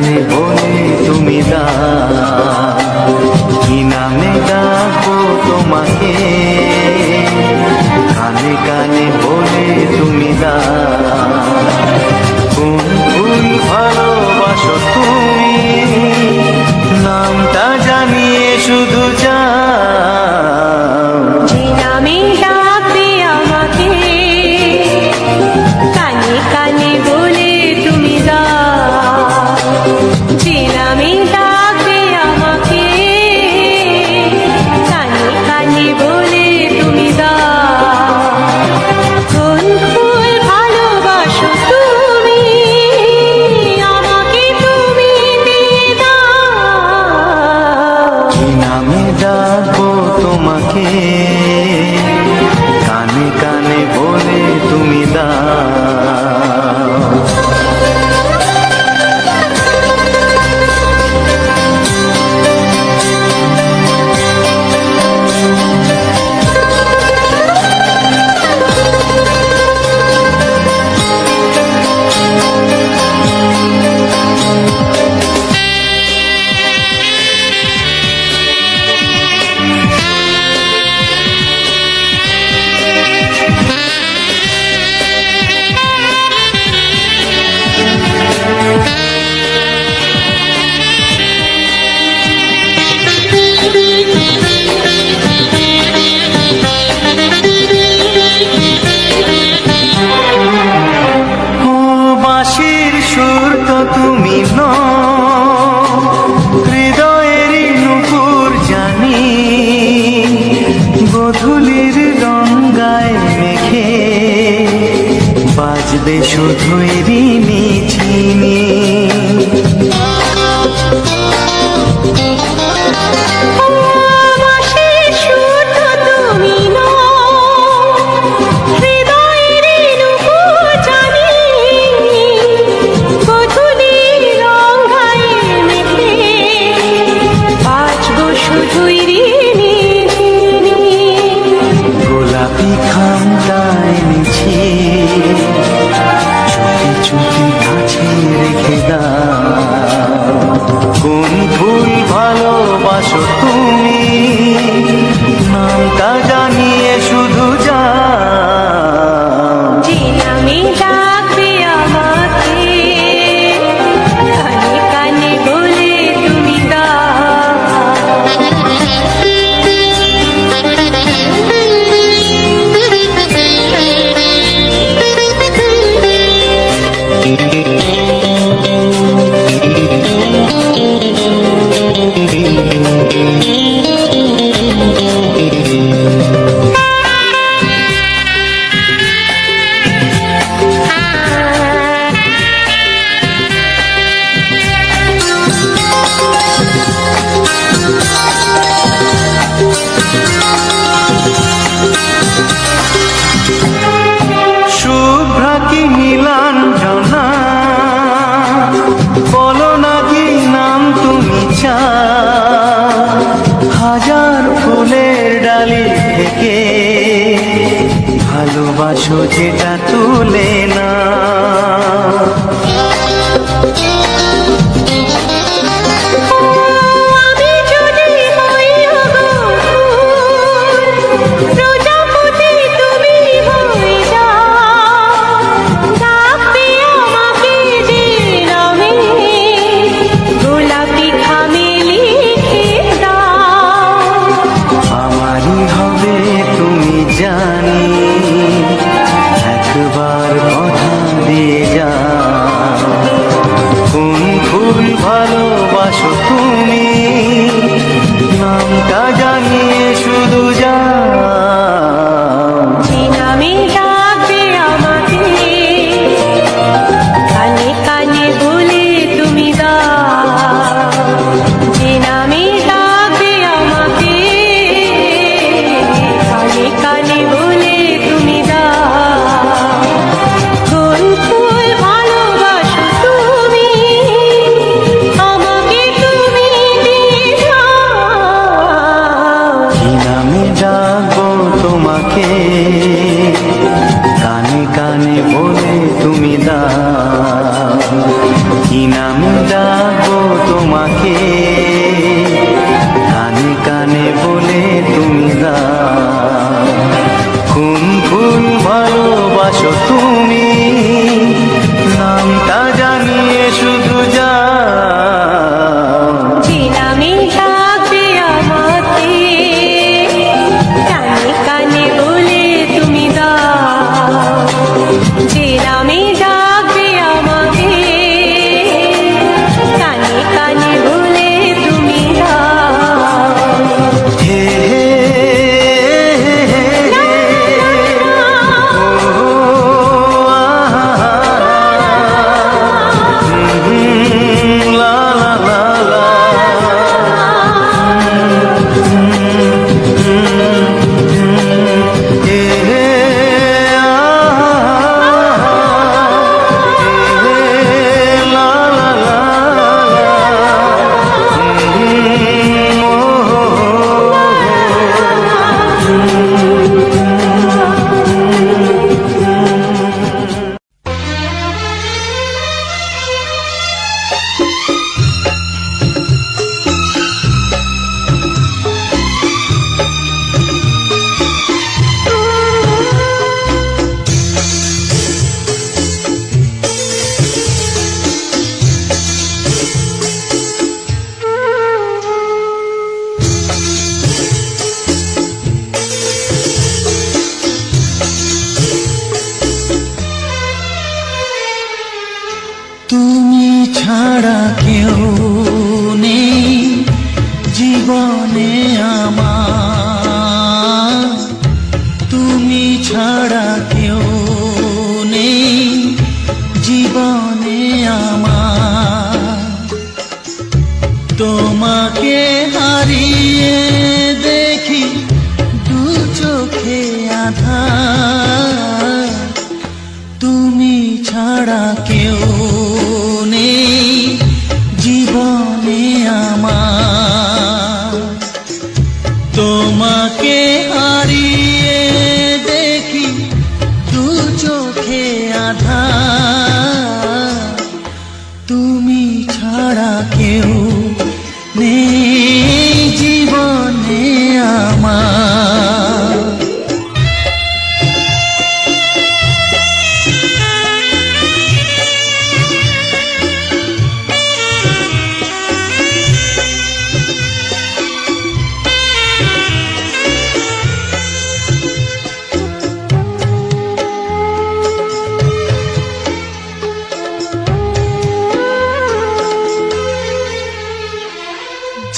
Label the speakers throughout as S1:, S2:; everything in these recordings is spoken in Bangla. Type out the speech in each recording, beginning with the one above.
S1: কানে বলে তুমি দাও, কি নামে ডাকবো তোমাকে, কানে কানে বলে তুমি দাও। কোন ফুল ভালোবাসো তুমি, নামটা জানিয়ে শুধু যাও।
S2: যে নামে ডাকবে আমাকে, কানে কানে বলে তুমি দাও। যে নামে ডাকবে আমাকে, কানে কানে বলে তুমি দাও। কোন ফুল ভালোবাসো তুমি, আমাকে তুমি দিয়ে দাও।
S1: কি নামে ডাকবো তোমাকে, কানে কানে বলে তুমি দাও। সুর তো তুমি নও, হৃদয়েরই নুপুর জানি, গোধূলির গঙ্গায় মেঘে বাজবে শুধুই রিনি ঝিনি। গোলাপি খামটায় নিছি, চুপি চুপি কাছে রেখে দাও। কোন ফুল ভালোবাসো তুমি, নামটা জানিয়ে শুধু যাও।
S2: যে নামে ডাকবে আমাকে, কানে কানে বলে তুমি দাও।
S1: শুভ্রা কি নীলাঞ্জনা, বলো না কি নাম তুমি চাও। হাজার ফুলের ডালি থেকে ভালোবাসো যেটা তুলে না। জানি একবার কথা দিয়ে যাও। আসো তুমি, নামটা জানিয়ে শুধু যাও।
S2: যে নামে ডাকবে আমাকে, কানে কানে বলে তুমি দাও। যে নামে ডাকবে আমাকে, কানে কানে বলে তুমি দাও।
S1: হে হে তুমি ছাড়া কেউ নেই জীবনে আমার, তুমি ছাড়া কেউ নেই জীবনে আমার। তোমাকে হারিয়ে দেখি দু চোখে আঁধার, তুমি ছাড়া কেউ নেই জীবনে আমার। তোমাকে হারিয়ে দেখি দু চোখে আঁধার, তুমি ছাড়া কেউ নেই জীবনে আমার।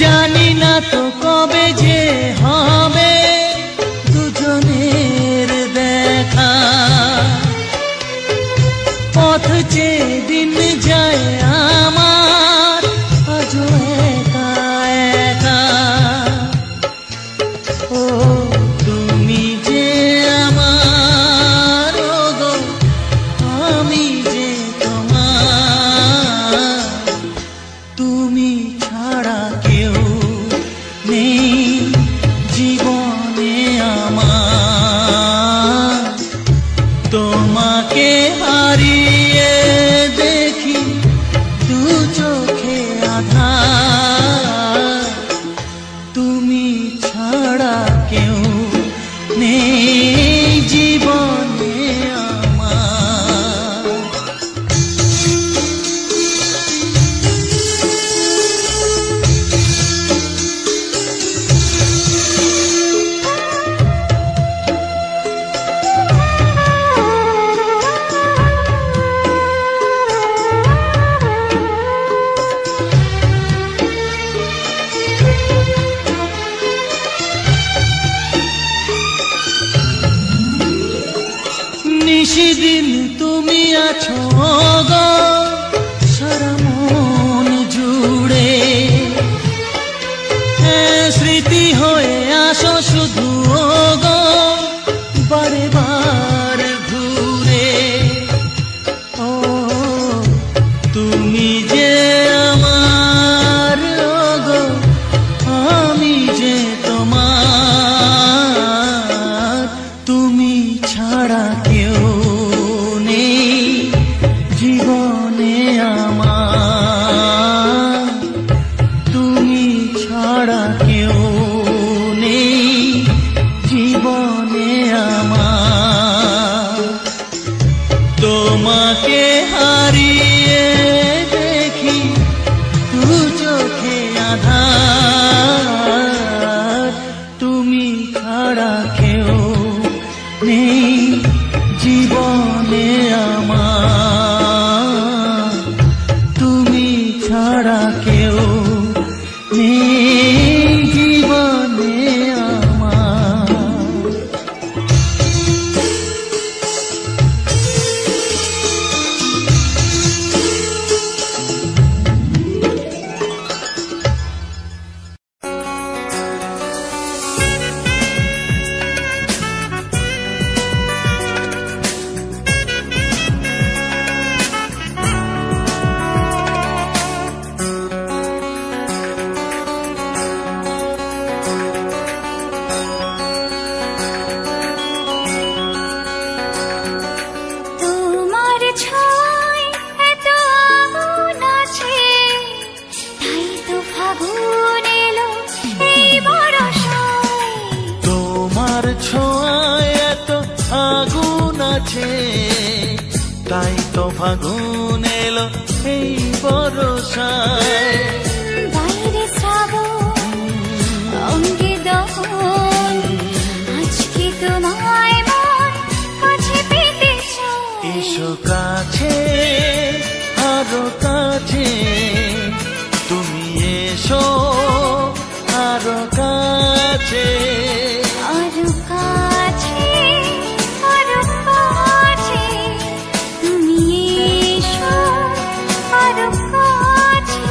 S1: জানি না তো কবে যে হবে দুজনের দেখা, পথ চেয়ে দিন যায় আমার আজও একা একা। ও তুমি যে আমার, ও গো আমি যে তোমার, তুমি ছাড়া কেউ নেই জীবনে আমার। তোমাকে হারিয়ে দেখি দু চোখে আঁধার, তুমি ছাড়া কেউ নেই জীবনে আমার। নিশিদিন তুমি আছো গো সারা মন জুড়ে, স্মৃতি হয়ে আসো শুধু গো বারে বার ঘুরে। ও তুমি যে আমার, ও গো আমি যে তোমার, তুমি ছাড়া কেউ নেই জীবনে আমার। তুমি ছাড়া কেউ নেই ছাড়া কেউ নেই জীবনে আমার। তাই তো ফাগুন এলো এই বরষায়।
S3: বাইরে শ্রাবণ অঙ্গে দহন, আজকে তোমায় মন কাছে পেতে চায়।
S1: এসো কাছে আরো কাছে, তুমি এসো আরো কাছে।
S3: আরো কাছে আরো কাছে, তুমি এসো আরো কাছে।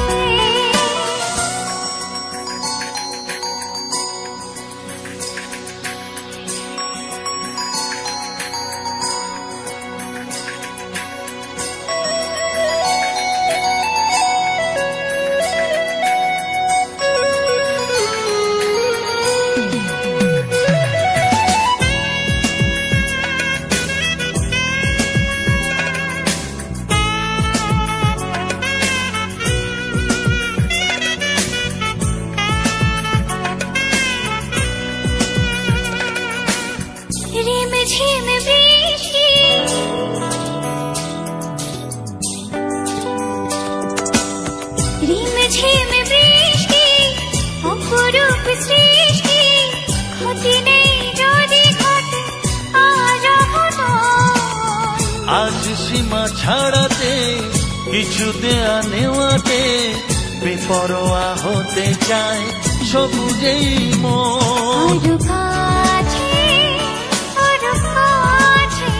S3: ঝিম বৃষ্টি রিম ঝিম বৃষ্টি, অপরূপ সৃষ্টি, ক্ষতি নেই যদি ঘটে আজ অঘটন।
S1: আজ সীমা ছাড়াতে কিছু দেয়া নেওয়াতে বেপরোয়া হতে চায় সবুজেই মন।
S3: আরো কাছে আরো কাছে,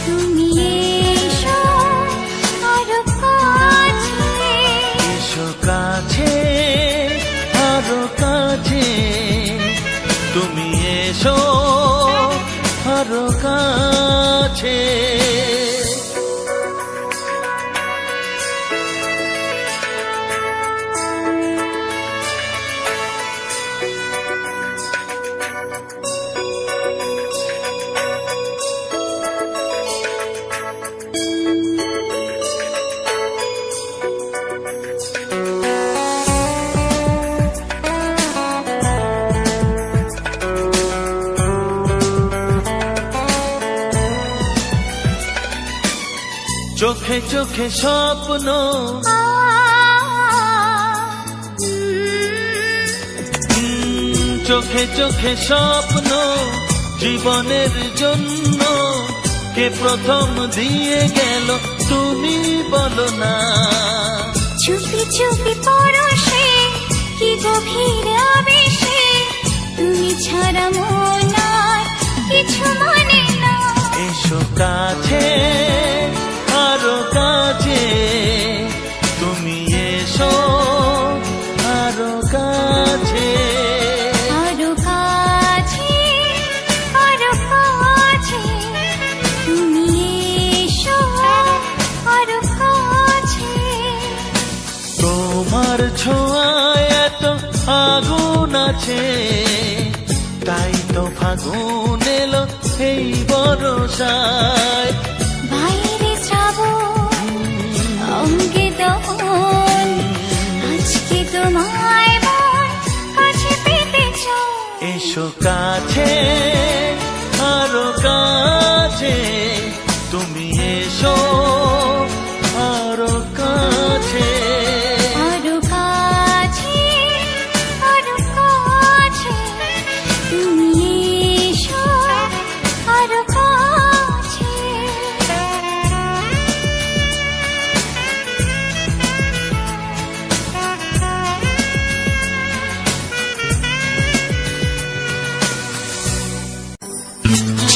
S3: তুমি এসো আরো কাছে।
S1: এসো কাছে আরো কাছে, তুমি এসো আরো কাছে। চোখে চোখে স্বপ্ন, চোখে চোখে স্বপ্ন, জীবনের জন্য কে প্রথম দিয়ে গেল তুমি বলো না।
S3: চুপি চুপি পরশে কি গভীর আবেশে, তুমি ছাড়া মন আর কিছু মনে না।
S1: এসো কাছে আরো কাছে, তুমি এসো আরো কাছে।
S3: আরো কাছে আরো কাছে, তুমি এসো আরো কাছে।
S1: তোমার ছোঁয়ায় এত আগুন আছে, তাই তো ফাগুন এলো এই বরষায়।
S3: বাইরে শ্রাবণ অঙ্গে দহন, আজকে তোমায় মন কাছে পেতে চায়।
S1: এসো কাছে আরো কাছে, তুমি এসো আরো কাছে।
S3: আরো কাছে আরো কাছে, তুমি এসো আরো কাছে।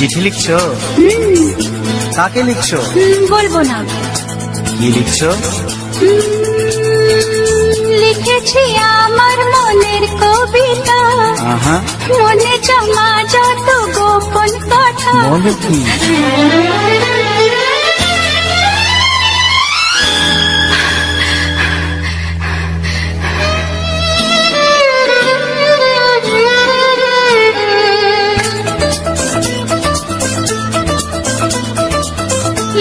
S1: চিঠি লিখছো? কাকে লিখছো?
S3: বলবো না।
S1: কি লিখছো?
S3: লিখেছি আমার মনের কবিতা, মনে জমা যত গোপন কথা।
S1: বলো কি?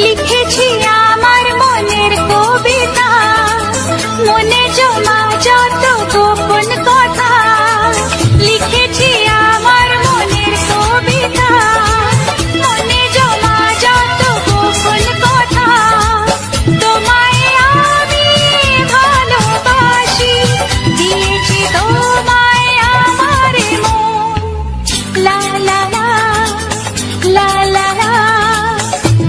S3: লিখেছি আমার মনের কবিতা, মনে জমা যত গোপন কথা। লিখেছি আমার মনের কবিতা, মনে জমা যত গোপন কথা। তোমায় আমি ভালোবাসি, দিয়েছি তোমায় আমার মন। লা লা লা লা লা লা।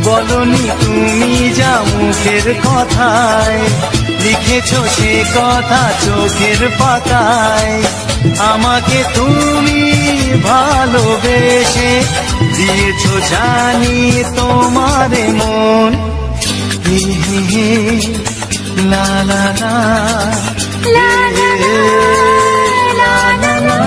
S1: বলনি তুমি যা মুখের কথায়, লিখেছো সে কথা চোখের পাতায়। আমাকে তুমি ভালোবেসে দিয়েছো জানি তোমারে মন। হে হে হে লা লা লা
S3: লা লা লা লা লা।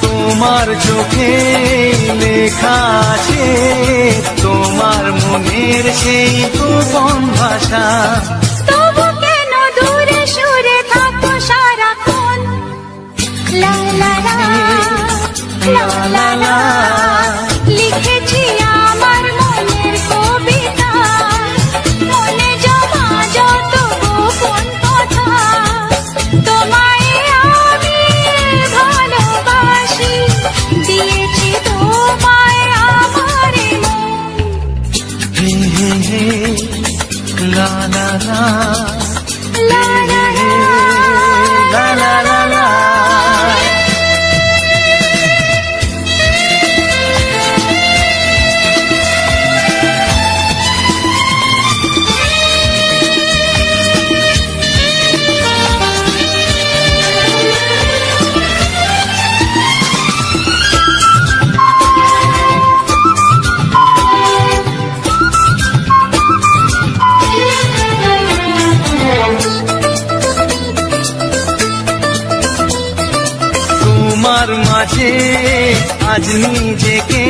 S1: তোমার চোখে লেখা আছে তোমার মনের সেই গোপন ভাষা।
S3: তবু কেন দূরে সরে থাকো সারাক্ষণ? লা লা লা লা লা লা। লিখেছি আমার মনের কবিতা, মনে জমা যত গোপন কথা। তোমায় আমি ভালোবাসি, দিয়েছি তোমায় আমার মন।
S1: হে হে হে লা লা লা
S3: লা লা লা
S1: লা লা লা লা। তোমার মাঝে আজ নিজেকে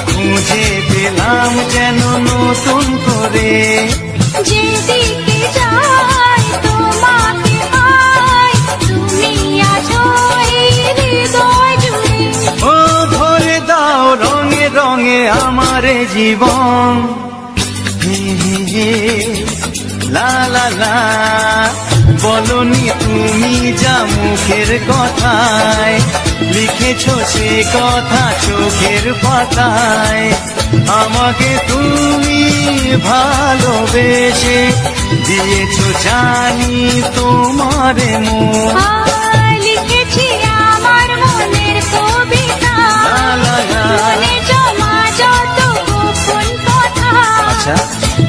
S1: খুঁজে পেলাম যেন নতুন করে।
S3: যেদিকে যাই তোমাকে পাই, তুমি আছো এই হৃদয় জুড়ে।
S1: ও ভরে দাও রঙে রঙে আমার জীবন। হে হে হে লা লা লা। বলনি তুমি যা মুখের কথায়, লিখেছো সে কথা চোখের পাতায়। আমাকে তুমি ভালোবেসে দিয়েছো জানি তোমারে মন।
S3: লিখেছি আমার মনের কবিতা, মনে জমা যত গোপন কথা।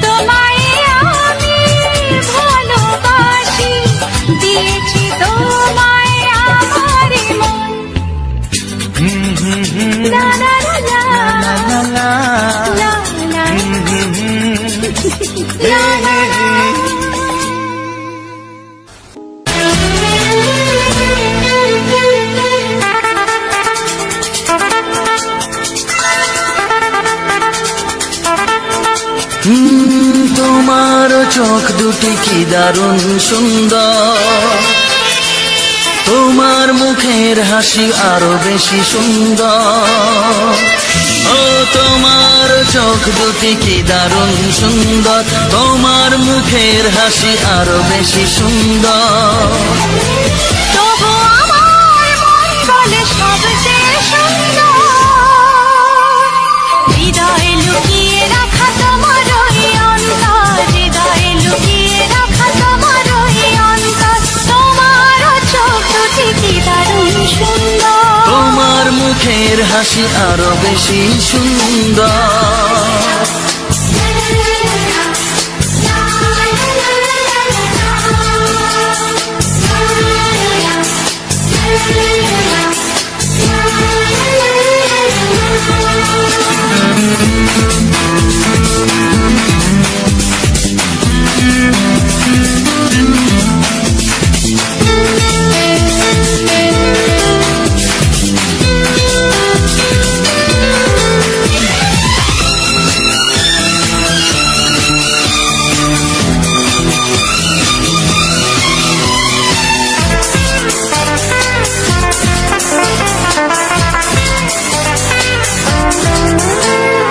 S3: তোমায় আমি ভালোবাসি, দিয়েছি তোমায় আমার মন। লা লা লা লা লা লা লা লা লা।
S1: তোমার চোখ দুটি কি দারুণ সুন্দর, তোমার মুখের হাসি আরো বেশি সুন্দর। ও তোমার চোখ দুটি কি দারুণ সুন্দর, তোমার মুখের হাসি আরো বেশি সুন্দর।
S3: তবু আমার মন বলে সবচেয়ে সুন্দর, হৃদয়ে লুকিয়ে রাখা তোমার ওই অন্তর, হৃদয়ে লুকিয়ে রাখা তোমার ওই অন্তর। তোমার চোখ দুটি কি দারুণ সুন্দর,
S1: তোমার মুখের হাসি আরো বেশি সুন্দর।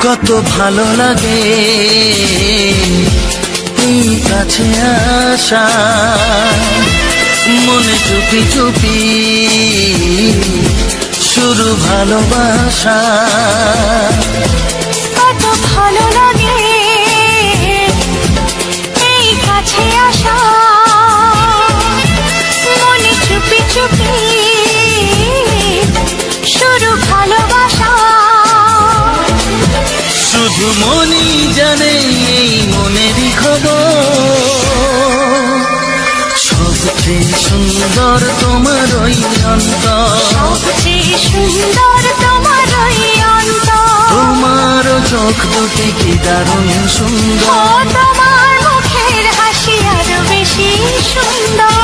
S1: কত ভালো লাগে এই কাছে আসা, মনে চুপি চুপি শুরু ভালোবাসা।
S3: কত ভালো লাগে এই কাছে আসা, মনে চুপি চুপি শুরু ভালোবাসা।
S1: শুধু মনই জানে এই মনেরই খবর, সবচেয়ে সুন্দর তোমার ওই অন্তর,
S3: সবচেয়ে সুন্দর তোমার ওই অন্তর।
S1: তোমার চোখ দুটি কি দারুণ সুন্দর,
S3: তোমার মুখের হাসি আরো বেশি সুন্দর।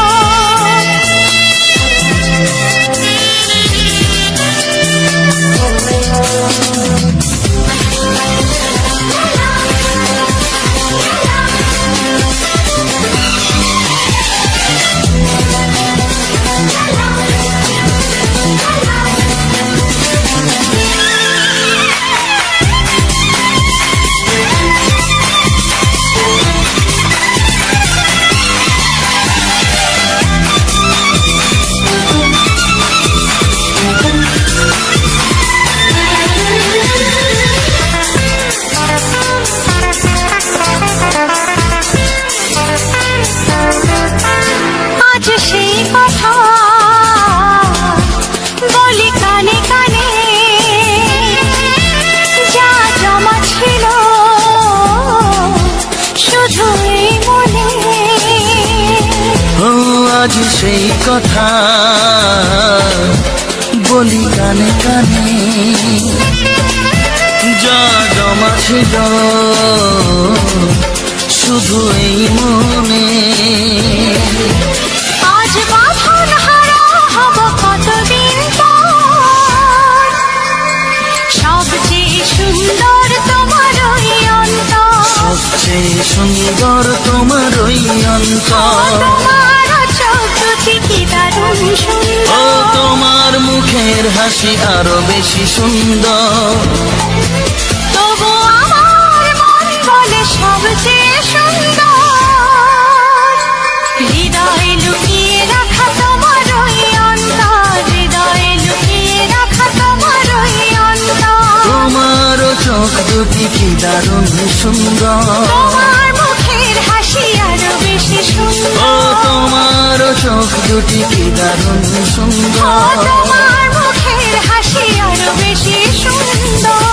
S1: আজ সেই কথা বলি কানে কানে, যা জমা ছিল শুধু এই মনে।
S3: আজ বাঁধন হারা হব কতদিন পর, সবচেয়ে সুন্দর তোমার ওই অন্তর,
S1: সবচেয়ে সুন্দর তোমার ওই অন্তর।
S3: তোমার চোখ দুটি কি দারুণ সুন্দর,
S1: ও তোমার মুখের হাসি আরো বেশি সুন্দর।
S3: তবু আমার মন বলে সবচেয়ে সুন্দর, হৃদয়ে লুকিয়ে রাখা তোমার ওই অন্তর, হৃদয়ে লুকিয়ে রাখা তোমার ওই অন্তর।
S1: তোমার চোখ দুটি কি দারুণ সুন্দর,
S3: তোমার মুখের হাসি আরো বেশি সুন্দর,
S1: ও তোমার চোখ দুটি কি দারুণ সুন্দর।
S3: তোমার মুখের হাসি আরো বেশি সুন্দর।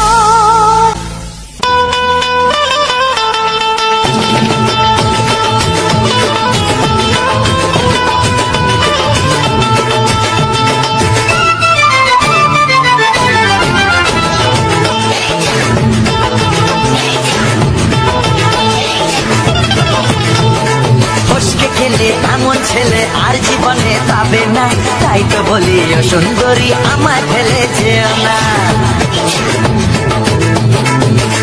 S4: এমন ছেলে আর জীবনে পাবে না, তাই তো বলি ও সুন্দরী আমায় ফেলে যেও না।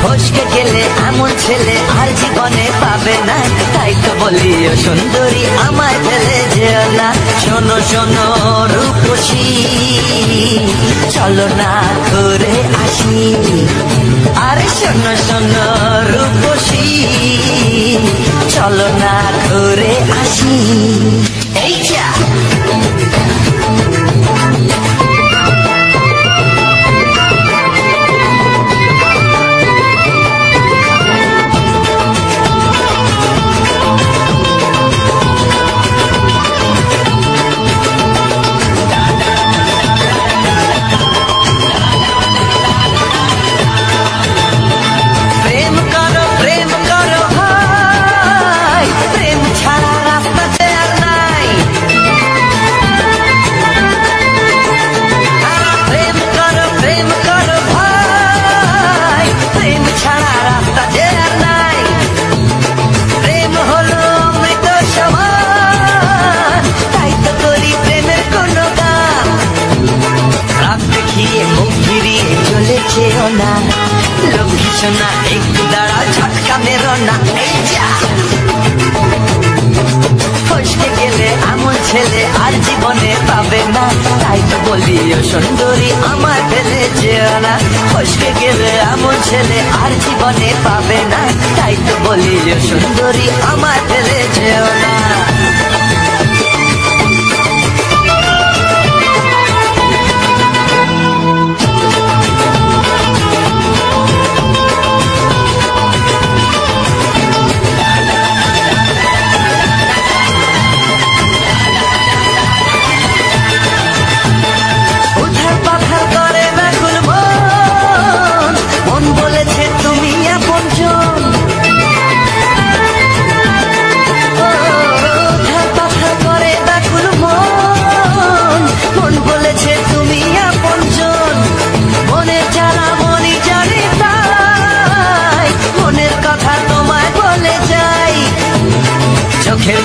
S4: ফসকে গেলে এমন ছেলে আর জীবনে পাবে না, তাই তো বলি ও সুন্দরী আমায় ফেলে যেও না। শোনো শোনো রূপসী, চলো না ঘুরে আসি, আরে শোনো শোনো রূপসী, চলো না ঘুরে আসি। এই যা না একটু দাঁড়া, ঝটকা মেরো না। ফসকে গেলে এমন ছেলে আর জীবনে পাবে না, তাই তো বলি ও সুন্দরী আমার ফেলে যেও না। ফসকে গেলে এমন ছেলে আর জীবনে পাবে না, তাই তো বলি ও সুন্দরী আমার ফেলে যেও না।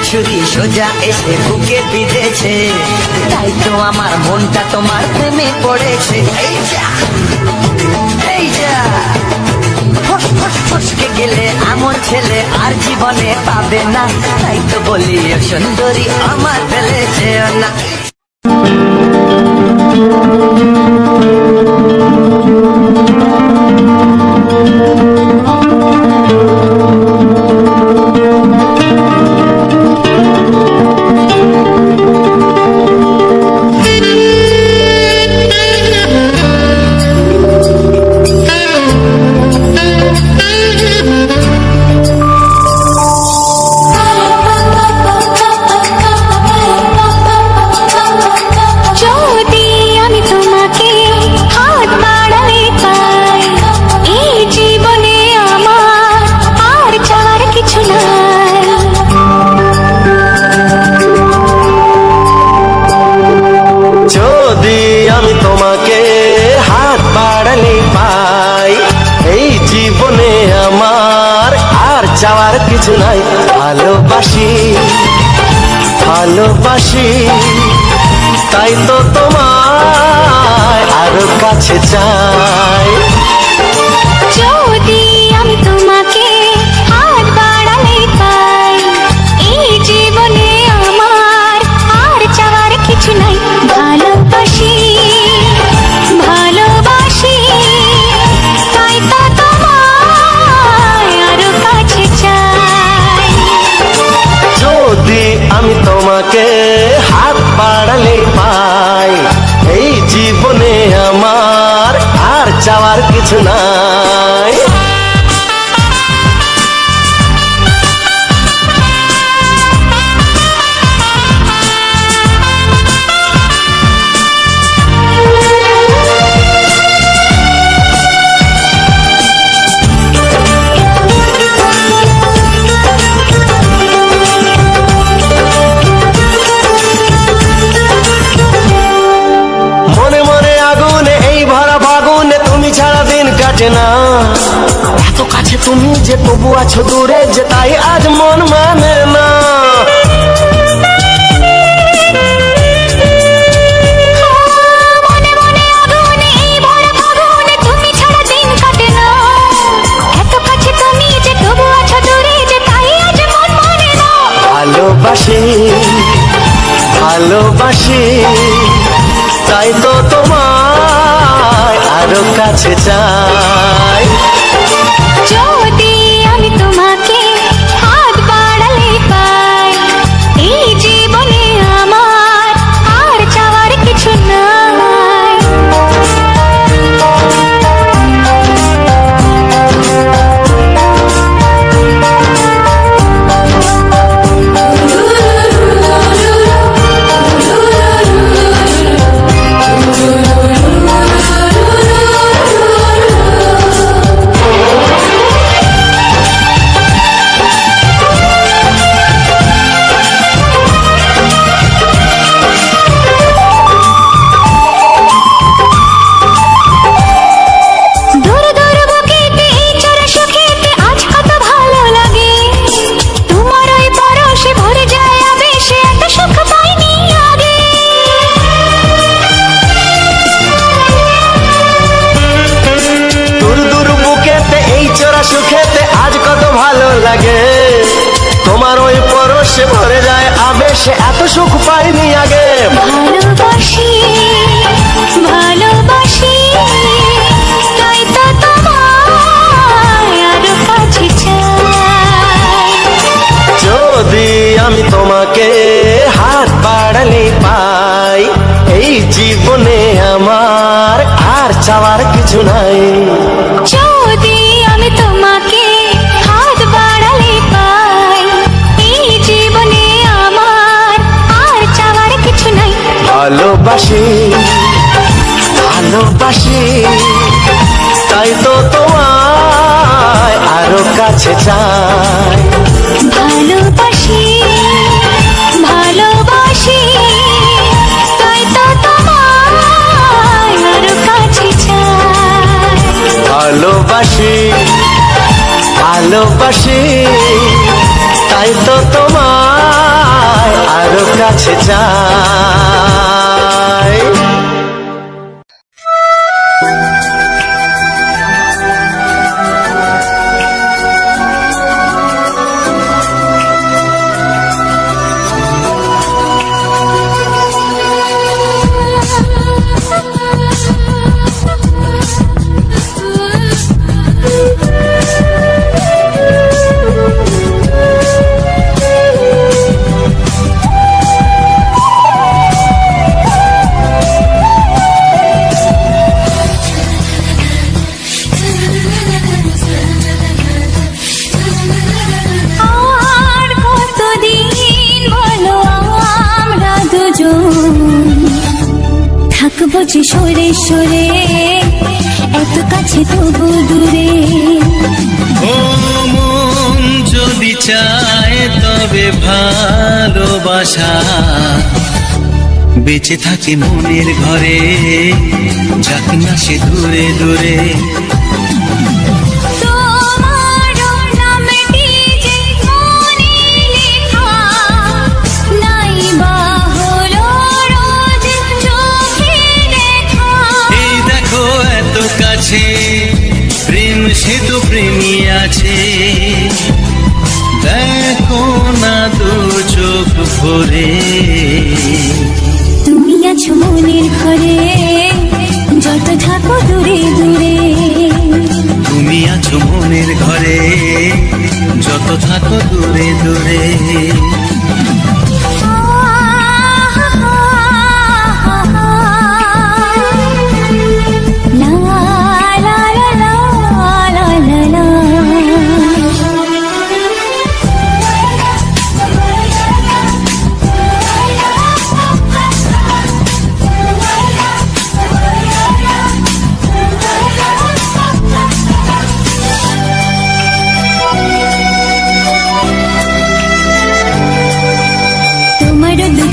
S4: ছুরি সোজা এসে বুকে বিঁধেছে, তাই তো আমার মনটা তোমার প্রেমে পড়েছে। এই যা এই যা ফসকে গেলে এমন ছেলে আর জীবনে পাবে না, তাই তো বলি সুন্দরী আমার ফেলে যেও না।
S5: যাওয়ার কিছু নাই, ভালোবাসি ভালোবাসি, তাই তো তোমায় আরো কাছে চাই।
S3: যদি আমি তোমাকে হাত বাড়ালে পাই, এই জীবনে আমার আর চাওয়ার কিছু নাই। ভালোবাসি ভালোবাসি, তাই তো তোমায় আরো কাছে চাই।
S5: যদি আমি তোমাকে হাত বাড়ালে পাই, এই জীবনে আমার আর চাওয়ার কিছু নাই। না এত কাছে তুমি যে তবু আছো দূরে, যে তাই আজ মন মানে না। ভালোবাসি ভালোবাসি, তাই তো তোমায় আরো কাছে চাই। ভালোবেসে এত সুখ পাইনি আগে।
S3: ভালোবাসি ভালোবাসি তাই তো তোমায় আরো কাছে চাই।
S5: যদি আমি তোমাকে হাত বাড়ালে পাই, এই জীবনে আমার আর চাওয়ার কিছু নাই।
S3: যদি আমি তোমাকে হাত বাড়ালে পাই, এই জীবনে আমার আর চাওয়ার কিছু নাই।
S5: ভালোবাসি ভালোবাসি তাই তো তোমায় আরো কাছে চাই।
S3: ভালোবাসি ভালোবাসি তাই তো তোমায় আরো কাছে চাই।
S5: ভালোবাসি ভালোবাসি তাই তো তোমায় আরো কাছে চাই।
S3: থাকবো যে সরে সরে এত কাছে তবু দূরে।
S1: ও মন যদি চায় তবে ভালোবাসা বেঁচে থাকে মনের ঘরে, যাক না সে দূরে দূরে। প্রেম সে তো প্রেমী আছে, দেখো না দু চোখ ভরে।
S3: তুমি আছো মনের ঘরে, যত থাকো দূরে দূরে।
S1: তুমি আছো মনের ঘরে, যত থাকো দূরে দূরে।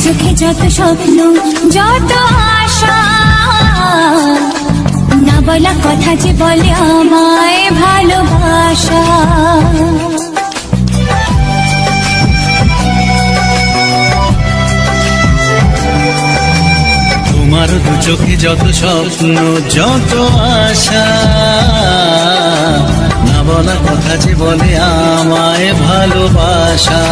S3: চোখে যত স্বপ্ন যত আশা, না বলা কথা যে বলে আমায় ভালোবাসা।
S1: তোমার দু চোখে যত স্বপ্ন যত আশা, না বলা কথা যে বলে আমায় ভালোবাসা।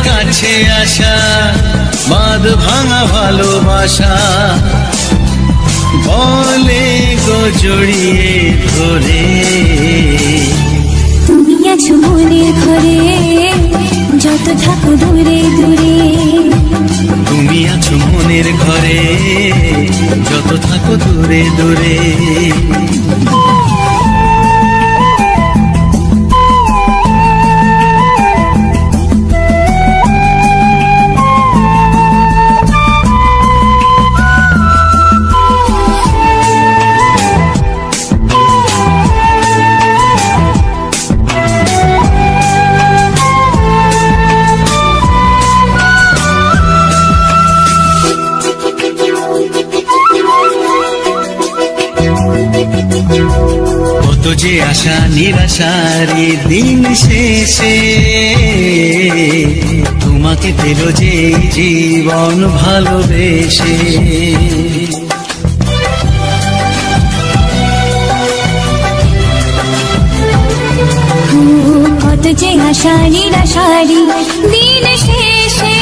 S1: কাছে আসা বাঁধ ভাঙা ভালোবাসা, বলে গো জড়িয়ে ধরে।
S3: তুমি আছো মনের ঘরে, যত থাকো দূরে দূরে।
S1: তুমি আছো মনের ঘরে, যত থাকো দূরে দূরে। যে আশা নিরাশারি দিন শেষে, তোমাকে পেল যে জীবন ভালোবেসে।
S3: কত যে আশা নিরাশারি দিন শেষে,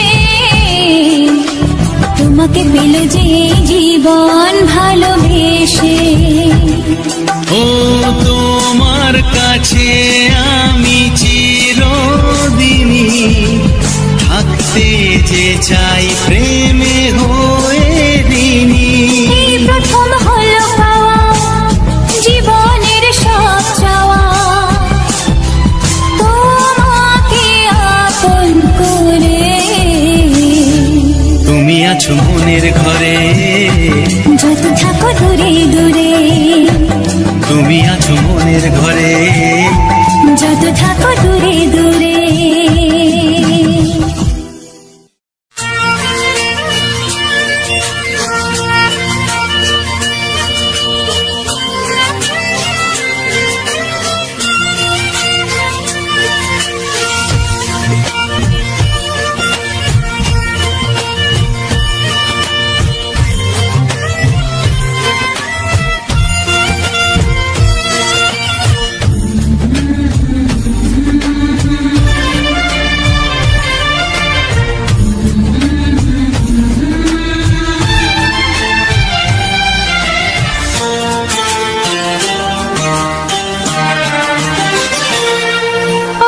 S3: তোমাকে পেল যে জীবন ভালোবেসে।
S1: ও তোমার কাছে আমি চিরদিনই থাকতে যে চাই প্রেমে হয়ে দিনই।
S3: এই প্রথম হলো পাওয়া জীবনের সব চাওয়া, তোমাকে আপন করে।
S1: তুমি আছো মনের ঘরে,
S3: যত থাকো দূরে দূরে।
S1: তুমি আছো মনের ঘরে,
S3: যত থাকো দূরে দূরে।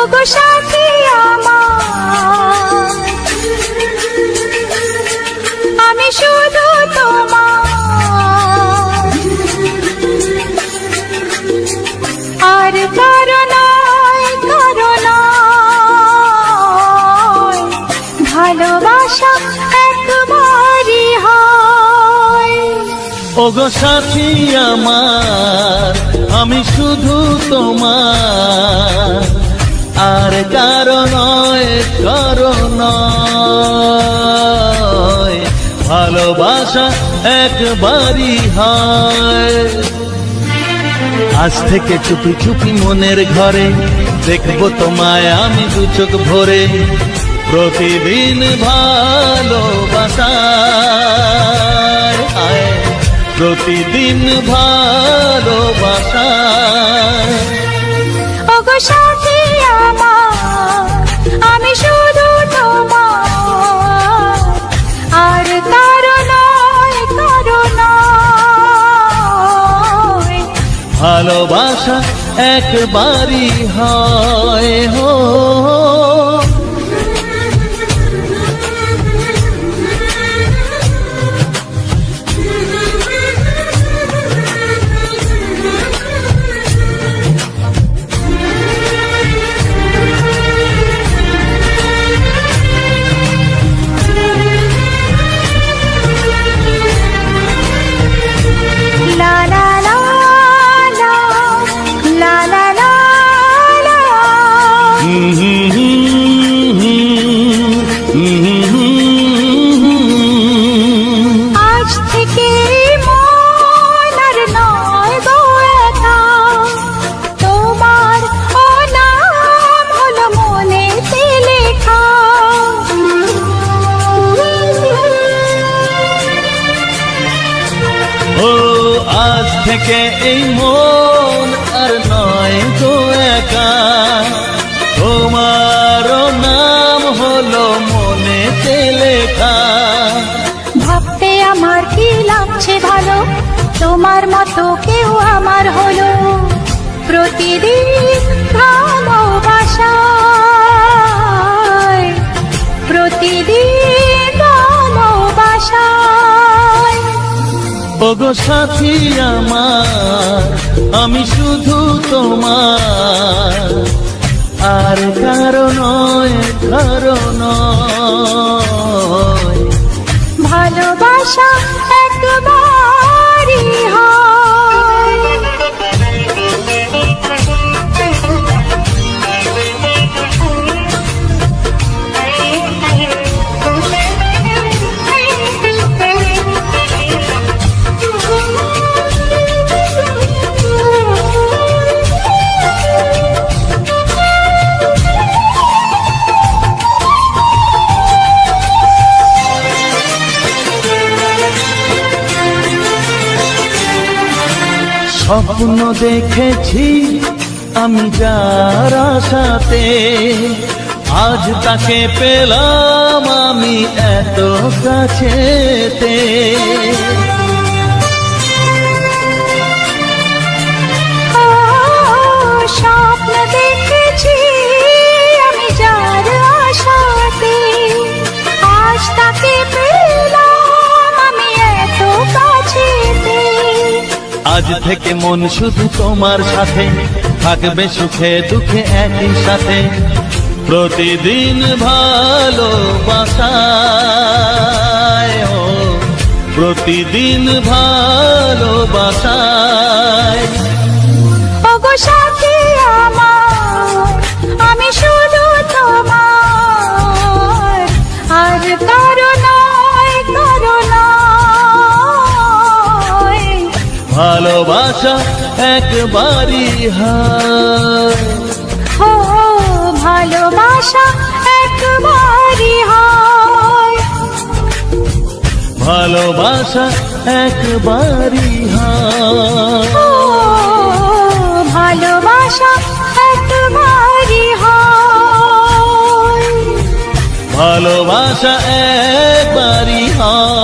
S3: ওগো সাথী আমার, আমি শুধু তোমার, আর কারো নয় কারো নয়। ভালোবাসা একবারই হয়।
S1: ওগো সাথী আমার, আমি শুধু তোমার, আর কারো নয় কারো নয়। ভালোবাসা একবারই হয়। আজ থেকে চুপি চুপি মনের ঘরে দেখবো তোমায় আমি দু চোখ ভরে। প্রতিদিন ভালোবাসায়, প্রতিদিন ভালোবাসায়।
S3: ওগো সাথী আমার, আমি শুধু তোমার, আর কারো নয় কারো নয়।
S1: ভালোবাসা একবারই হয় হো।
S3: লা লা লা লা, লা লা লা লা। আজ থেকে মন আর নয় গো একা, তোমার ও নাম হলো মনেতে লেখা।
S1: ও আজ থেকে এই মন আর নয় গো একা, তোমার নাম হলো মনেতে লেখা।
S3: ভাবতে আমার কি লাগছে ভালো, তোমার মতো কেউ আমার হলো। প্রতিদিন ভালোবাসায়, প্রতিদিন ভালোবাসায়।
S1: ওগো সাথী আমার, আমি শুধু তোমার, আর কারো নয় কারো নয়।
S3: ভালোবাসা একবারই হয়।
S1: স্বপ্ন দেখেছি আমি যার আশাতে, আজ তাকে পেলাম আমি এত কাছেতে।
S3: স্বপ্ন দেখেছি আমি যার আশাতে, আজ তাকে পেলাম আমি এত কাছেতে।
S1: আজ থেকে মন শুধু তোমার সাথে, থাকবে সুখে দুঃখে একই সাথে। প্রতিদিন ভালোবাসায়, ও প্রতিদিন ভালোবাসায়।
S3: ওগো সাথী আমার, আমি শুধু তোমার, আর কারো নয়, কারো নয়।
S1: ভালোবাসা একবারই হয়,
S3: ও ভালোবাসা একবারই হয়।
S1: ভালোবাসা একবারই হয়,
S3: ও ভালোবাসা একবারই হয়।
S1: ভালোবাসা একবারই হয়।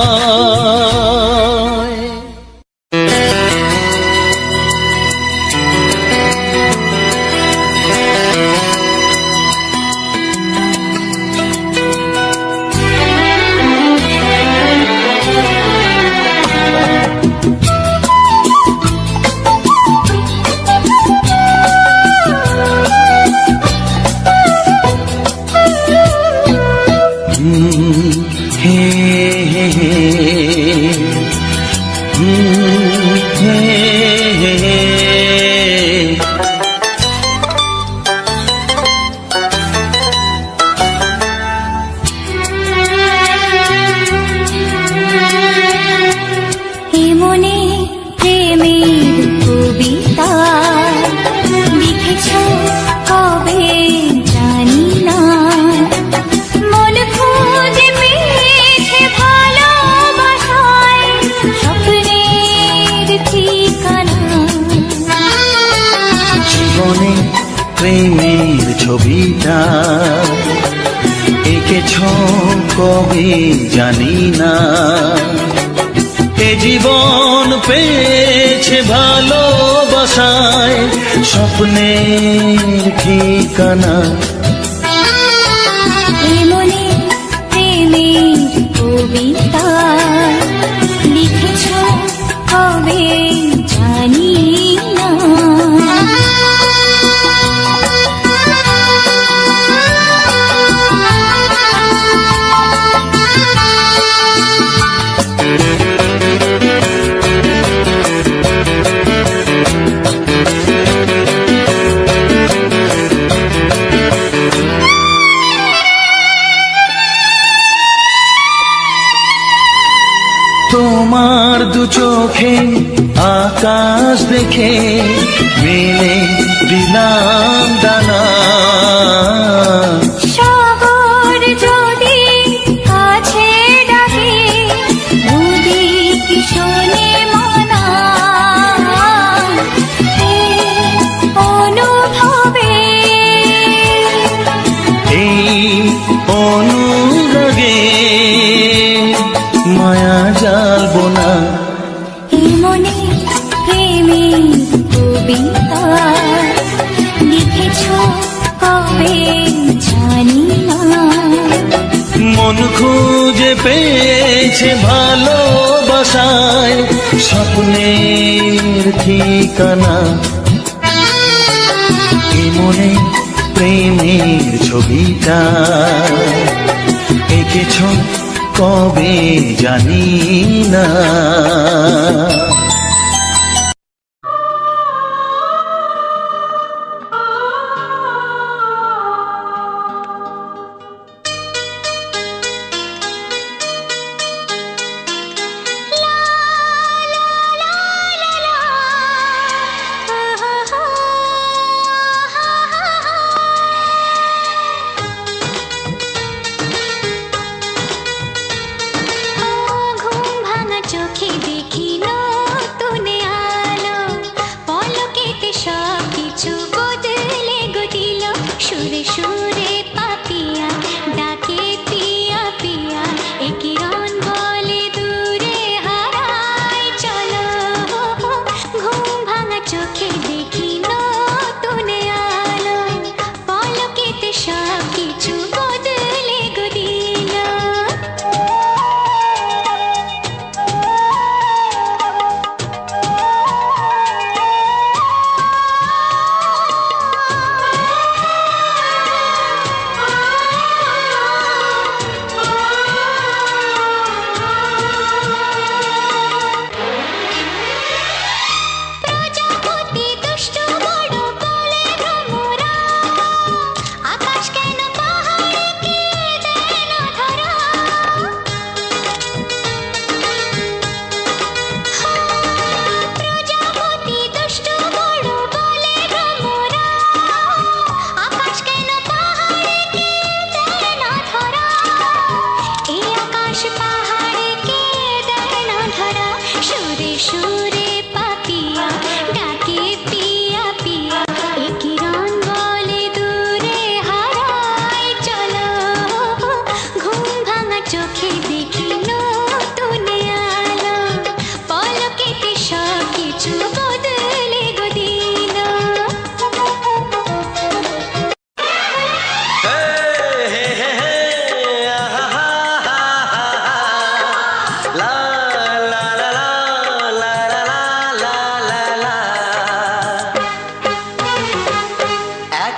S3: এমনি প্রেমের কবিতা লিখেছ কবে জানি না, মন খুঁজে পেয়েছে ভালোবাসায় স্বপ্নের ঠিকানা।
S1: জীবনে প্রেমের ছবিটা এঁকেছ কবে জানি না, এ জীবন পেয়েছে ভালোবাসায় স্বপ্নের ঠিকানা।
S3: এমনি প্রেমের কবিতা লিখেছ কবে জানি না।
S1: তোমার দু চোখে আকাশ দেখে মেলে দিলাম দানা,
S3: সাগর যদি কাছে ডাকে নদী কি শোনে মানা। এই অনুভবে,
S1: এই অনুরাগে মায়া জালবো না।
S3: এমনি প্রেমের কবিতা লিখেছ কবে জানি না,
S1: মন খুঁজে পেয়েছে ভালোবাসায় স্বপ্নের ঠিকানা। মনে প্রেমের ছবিটা এঁকেছ কবে জানি না।
S3: ঘুম ভাঙা চোখে দেখি না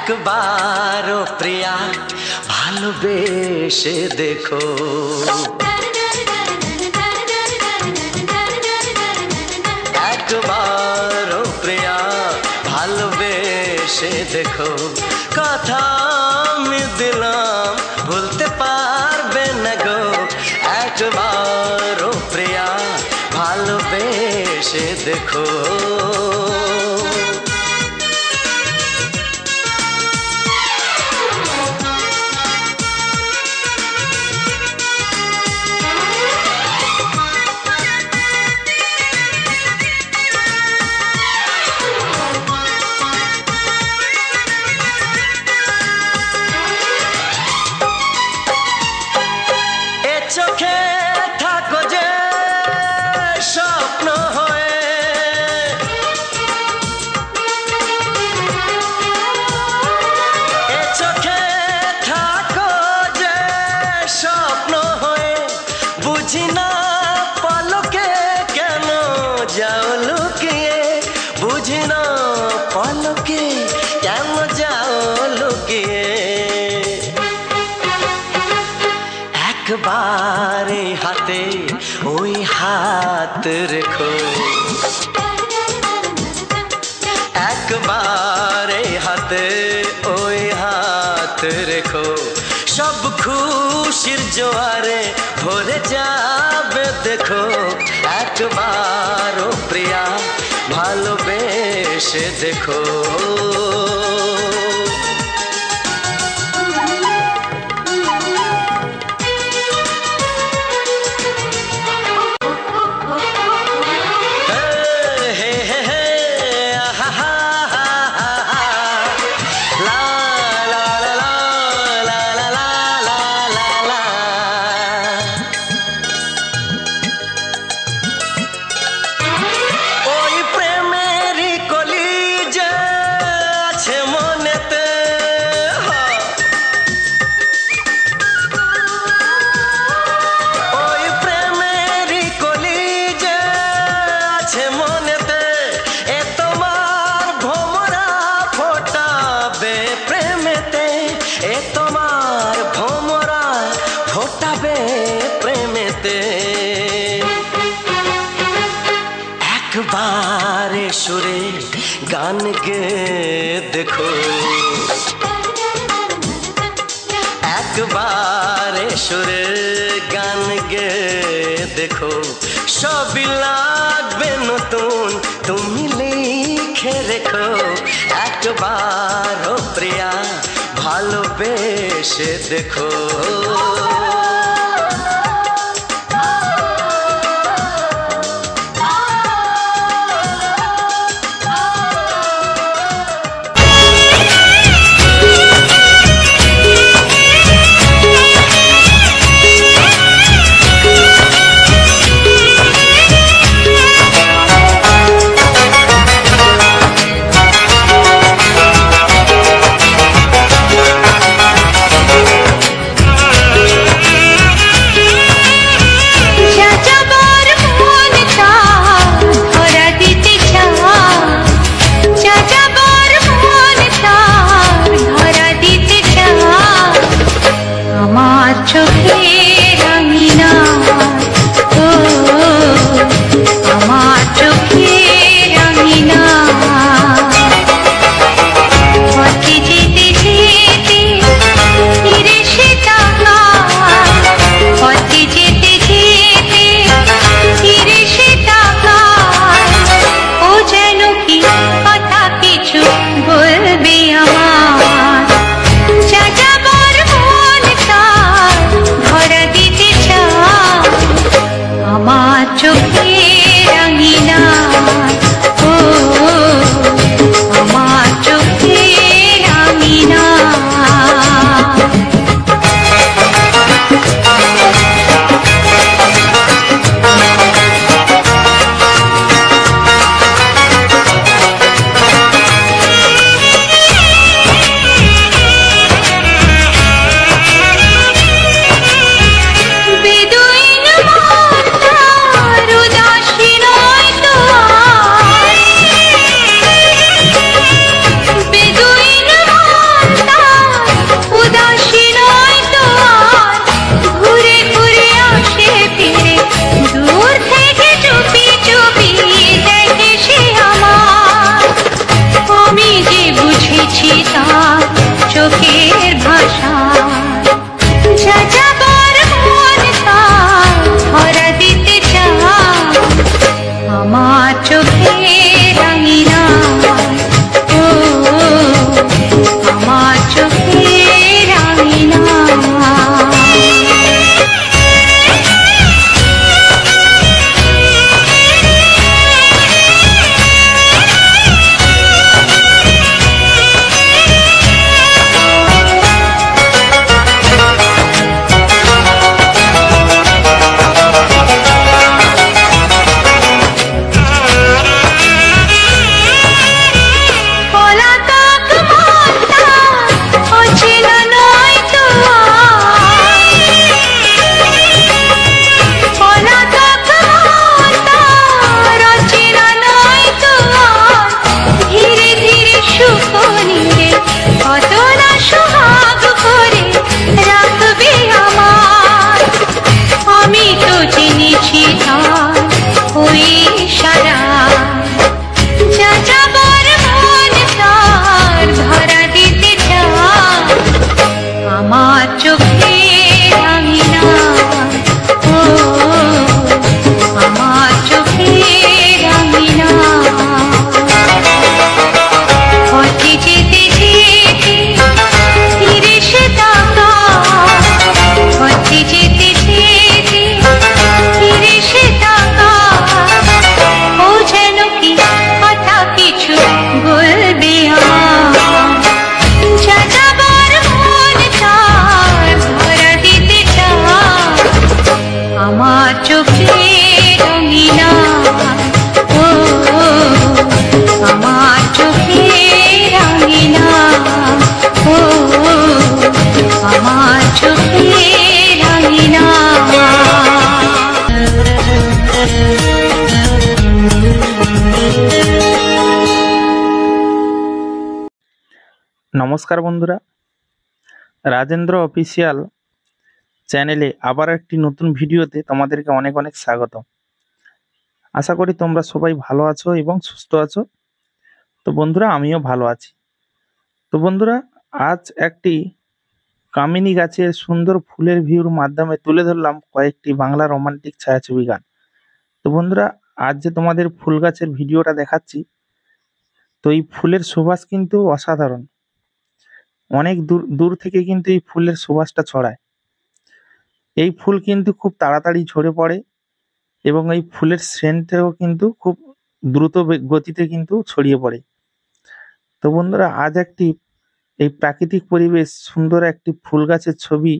S5: একবারও প্রিয়া ভালোবেসে দেখো। একবারও প্রিয়া ভালোবেসে দেখো। কথা আমি দিলাম ভুলতে পারবে না গো। একবারও প্রিয়া ভালোবেসে দেখো। চোখে থাকো যে স্বপ্ন হয়ে, এ চোখে থাকো যে স্বপ্ন হয়ে, বুঝি না পলকে কেন যাও লুকিয়ে, বুঝি না পলকে কেন যাও লুকিয়ে। একবারে হাতে ওই হাত রেখো। একবারে হাতে ওই হাত রেখো। সব খুশির জোয়ারে ভরে যাবে দেখো। একবারও প্রিয়া ভালোবেসে দেখো। একবারে সুরে গান গে দেখো। একবারে সুরে গান গে দেখো। সবই লাগবে নতুন তুমি লিখে রেখো। একবারও প্রিয়া ভালোবেসে দেখো।
S6: নমস্কার বন্ধুরা, রাজেন্দ্র অফিসিয়াল চ্যানেলে আবার একটি নতুন ভিডিওতে তোমাদেরকে অনেক অনেক স্বাগত। আশা করি তোমরা সবাই ভালো আছো এবং সুস্থ আছো। তো বন্ধুরা, আমিও ভালো আছি। তো বন্ধুরা, আজ একটি কামিনী গাছের সুন্দর ফুলের ভিউর মাধ্যমে তুলে ধরলাম কয়েকটি বাংলা রোমান্টিক ছায়াছবি গান। তো বন্ধুরা, আজ যে তোমাদের ফুল গাছের ভিডিওটা দেখাচ্ছি, তো এই ফুলের সুবাস কিন্তু অসাধারণ। অনেক দূর দূর থেকে কিন্তু এই ফুলের সুবাসটা ছড়ায়। এই ফুল কিন্তু খুব তাড়াতাড়ি ঝরে পড়ে এবং এই ফুলের সেন্টও কিন্তু খুব দ্রুত গতিতে কিন্তু ছড়িয়ে পড়ে। তো বন্ধুরা, আজ একটি এই প্রাকৃতিক পরিবেশ সুন্দর একটি ফুল গাছের ছবি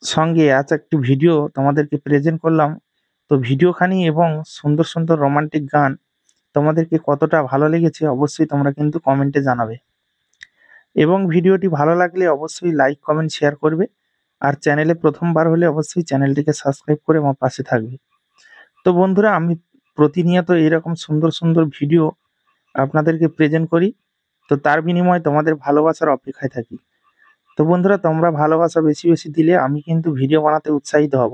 S6: সঙ্গে আজ একটি ভিডিও তোমাদেরকে প্রেজেন্ট করলাম। তো ভিডিওখানি এবং সুন্দর সুন্দর রোমান্টিক গান তোমাদেরকে কতটা ভালো লেগেছে অবশ্যই তোমরা কিন্তু কমেন্টে জানাবে, এবং ভিডিওটি ভালো লাগলে অবশ্যই লাইক কমেন্ট শেয়ার করবে। আর চ্যানেলে প্রথমবার হলে অবশ্যই চ্যানেলটিকে সাবস্ক্রাইব করে আমার পাশে থাকবে। তো বন্ধুরা, আমি প্রতিনিয়ত এরকম সুন্দর সুন্দর ভিডিও আপনাদেরকে প্রেজেন্ট করি। তো তার বিনিময়ে তোমাদের ভালোবাসার অপেক্ষায় থাকি। তো বন্ধুরা, তোমরা ভালোবাসা বেশি বেশি দিলে আমি কিন্তু ভিডিও বানাতে উৎসাহিত হব।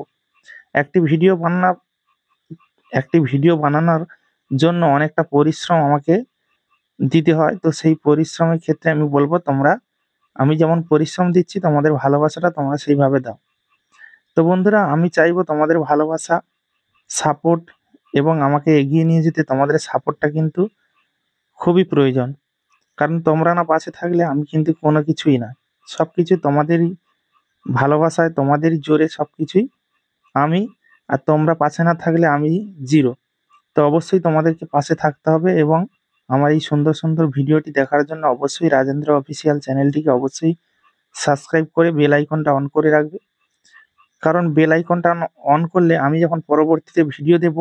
S6: একটি ভিডিও বানানোর জন্য অনেকটা পরিশ্রম আমাকে দিতে হয়। তো সেই পরিশ্রমের ক্ষেত্রে আমি বলবো, আমি যেমন পরিশ্রম দিচ্ছি, তোমাদের ভালোবাসাটা তোমরা সেইভাবে দাও। তো বন্ধুরা, আমি চাইবো তোমাদের ভালোবাসা, সাপোর্ট এবং আমাকে এগিয়ে নিয়ে যেতে তোমাদের সাপোর্টটা কিন্তু খুবই প্রয়োজন। কারণ তোমরা না পাশে থাকলে আমি কিন্তু কোনো কিছুই না। সব কিছু তোমাদেরই ভালোবাসায়, তোমাদেরই জোরে সব কিছুই আমি। আর তোমরা পাশে না থাকলে আমি জিরো। তো অবশ্যই তোমাদেরকে পাশে থাকতে হবে এবং আমার এই সুন্দর সুন্দর ভিডিওটি দেখার জন্য অবশ্যই রাজেন্দ্র অফিসিয়াল চ্যানেলটিকে অবশ্যই সাবস্ক্রাইব করে বেল আইকনটা অন করে রাখবে। কারণ বেল আইকনটা অন করলে আমি যখন পরবর্তীতে ভিডিও দেব,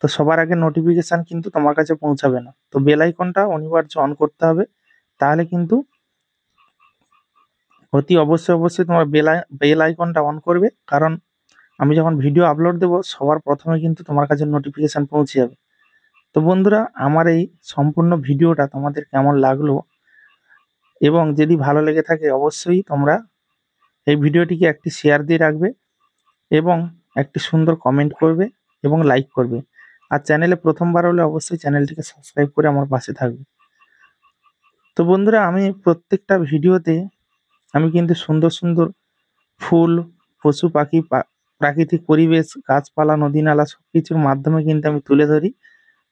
S6: তো সবার আগে নোটিফিকেশান কিন্তু তোমার কাছে পৌঁছাবে না। তো বেল আইকনটা অনিবার্য অন করতে হবে, তাহলে কিন্তু অতি অবশ্যই তোমার বেল আইকনটা অন করবে। কারণ আমি যখন ভিডিও আপলোড দেব, সবার প্রথমে কিন্তু তোমার কাছে নোটিফিকেশান পৌঁছে যাবে। তো বন্ধুরা, আমার এই সম্পূর্ণ ভিডিওটা তোমাদের কেমন লাগলো, এবং যদি ভালো লেগে থাকে অবশ্যই তোমরা এই ভিডিওটিকে একটি শেয়ার দিয়ে রাখবে এবং একটি সুন্দর কমেন্ট করবে এবং লাইক করবে। আর চ্যানেলে প্রথমবার হলে অবশ্যই চ্যানেলটিকে সাবস্ক্রাইব করে আমার পাশে থাকবে। তো বন্ধুরা, আমি প্রত্যেকটা ভিডিওতে আমি কিন্তু সুন্দর সুন্দর ফুল, পশু পাখি, প্রাকৃতিক পরিবেশ, গাছপালা, নদী নালা সব কিছুর মাধ্যমে কিন্তু আমি তুলে ধরি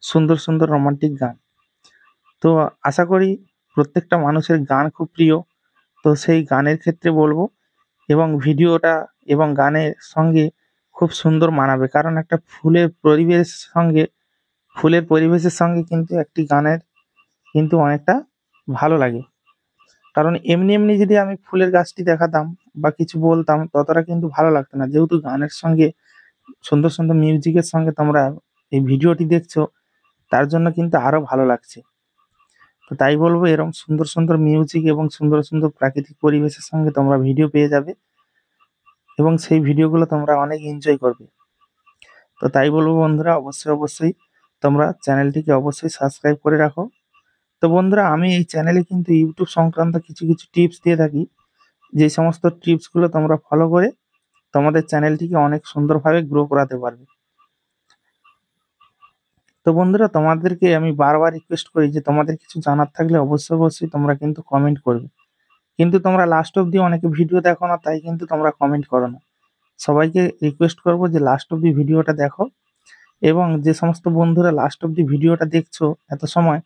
S6: সুন্দর সুন্দর রোমান্টিক গান। তো আশা করি প্রত্যেকটা মানুষের গান খুব প্রিয়। তো সেই গানের ক্ষেত্রে বলবো, এবং ভিডিওটা এবং গানের সঙ্গে খুব সুন্দর মানাবে। কারণ একটা ফুলের পরিবেশের সঙ্গে কিন্তু একটি গানের কিন্তু অনেকটা ভালো লাগে। কারণ এমনি এমনি যদি আমি ফুলের গাছটি দেখাতাম বা কিছু বলতাম, ততটা কিন্তু ভালো লাগতো না। যেহেতু গানের সঙ্গে সুন্দর সুন্দর মিউজিকের সঙ্গে তোমরা এই ভিডিওটি দেখছো, তার জন্য কিন্তু আরো ভালো লাগছে। তো তাই বলবো, এরকম সুন্দর সুন্দর মিউজিক এবং সুন্দর সুন্দর প্রাকৃতিক পরিবেশের সঙ্গে তোমরা ভিডিও পেয়ে যাবে এবং সেই ভিডিওগুলো তোমরা অনেক এনজয় করবে। তো তাই বলবো বন্ধুরা, অবশ্যই তোমরা চ্যানেলটিকে অবশ্যই সাবস্ক্রাইব করে রাখো। তো বন্ধুরা, আমি এই চ্যানেলে কিন্তু ইউটিউব সংক্রান্ত কিছু কিছু টিপস দিয়ে থাকি, যে সমস্ত টিপসগুলো তোমরা ফলো করে তোমাদের চ্যানেলটিকে অনেক সুন্দরভাবে গ্রো করাতে পারবে। তো বন্ধুরা, তোমাদেরকে আমি বারবার রিকোয়েস্ট করি যে তোমাদের কিছু জানার থাকলে অবশ্যই তোমরা কিন্তু কমেন্ট করবে। কিন্তু তোমরা লাস্ট অবধি অনেকে ভিডিও দেখো না, তাই কিন্তু তোমরা কমেন্ট করো না। সবাইকে রিকোয়েস্ট করবো যে লাস্ট অবধি ভিডিওটা দেখো, এবং যে সমস্ত বন্ধুরা লাস্ট অবধি ভিডিওটা দেখছো এত সময়,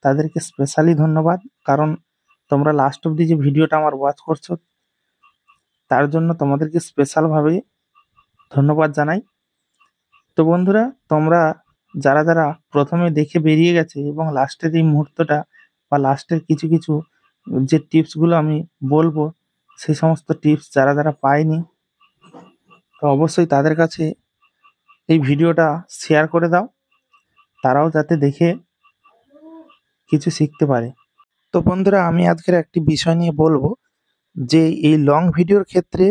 S6: তাদেরকে স্পেশালি ধন্যবাদ। কারণ তোমরা লাস্ট অবধি যে ভিডিওটা আমার ওয়াচ করছো, তার জন্য তোমাদেরকে স্পেশালভাবে ধন্যবাদ জানাই। তো বন্ধুরা, তোমরা যারা যারা প্রথমে দেখে বেরিয়ে গেছে এবং লাস্টের এই মুহূর্তটা বা লাস্টের কিছু কিছু যে টিপসগুলো আমি বলবো, সেই সমস্ত টিপস যারা যারা পায়নি, তো অবশ্যই তাদের কাছে এই ভিডিওটা শেয়ার করে দাও, তারাও যাতে দেখে কিছু শিখতে পারে। তো বন্ধুরা, আমি আজকের একটি বিষয় নিয়ে বলবো, যে এই লং ভিডিওর ক্ষেত্রে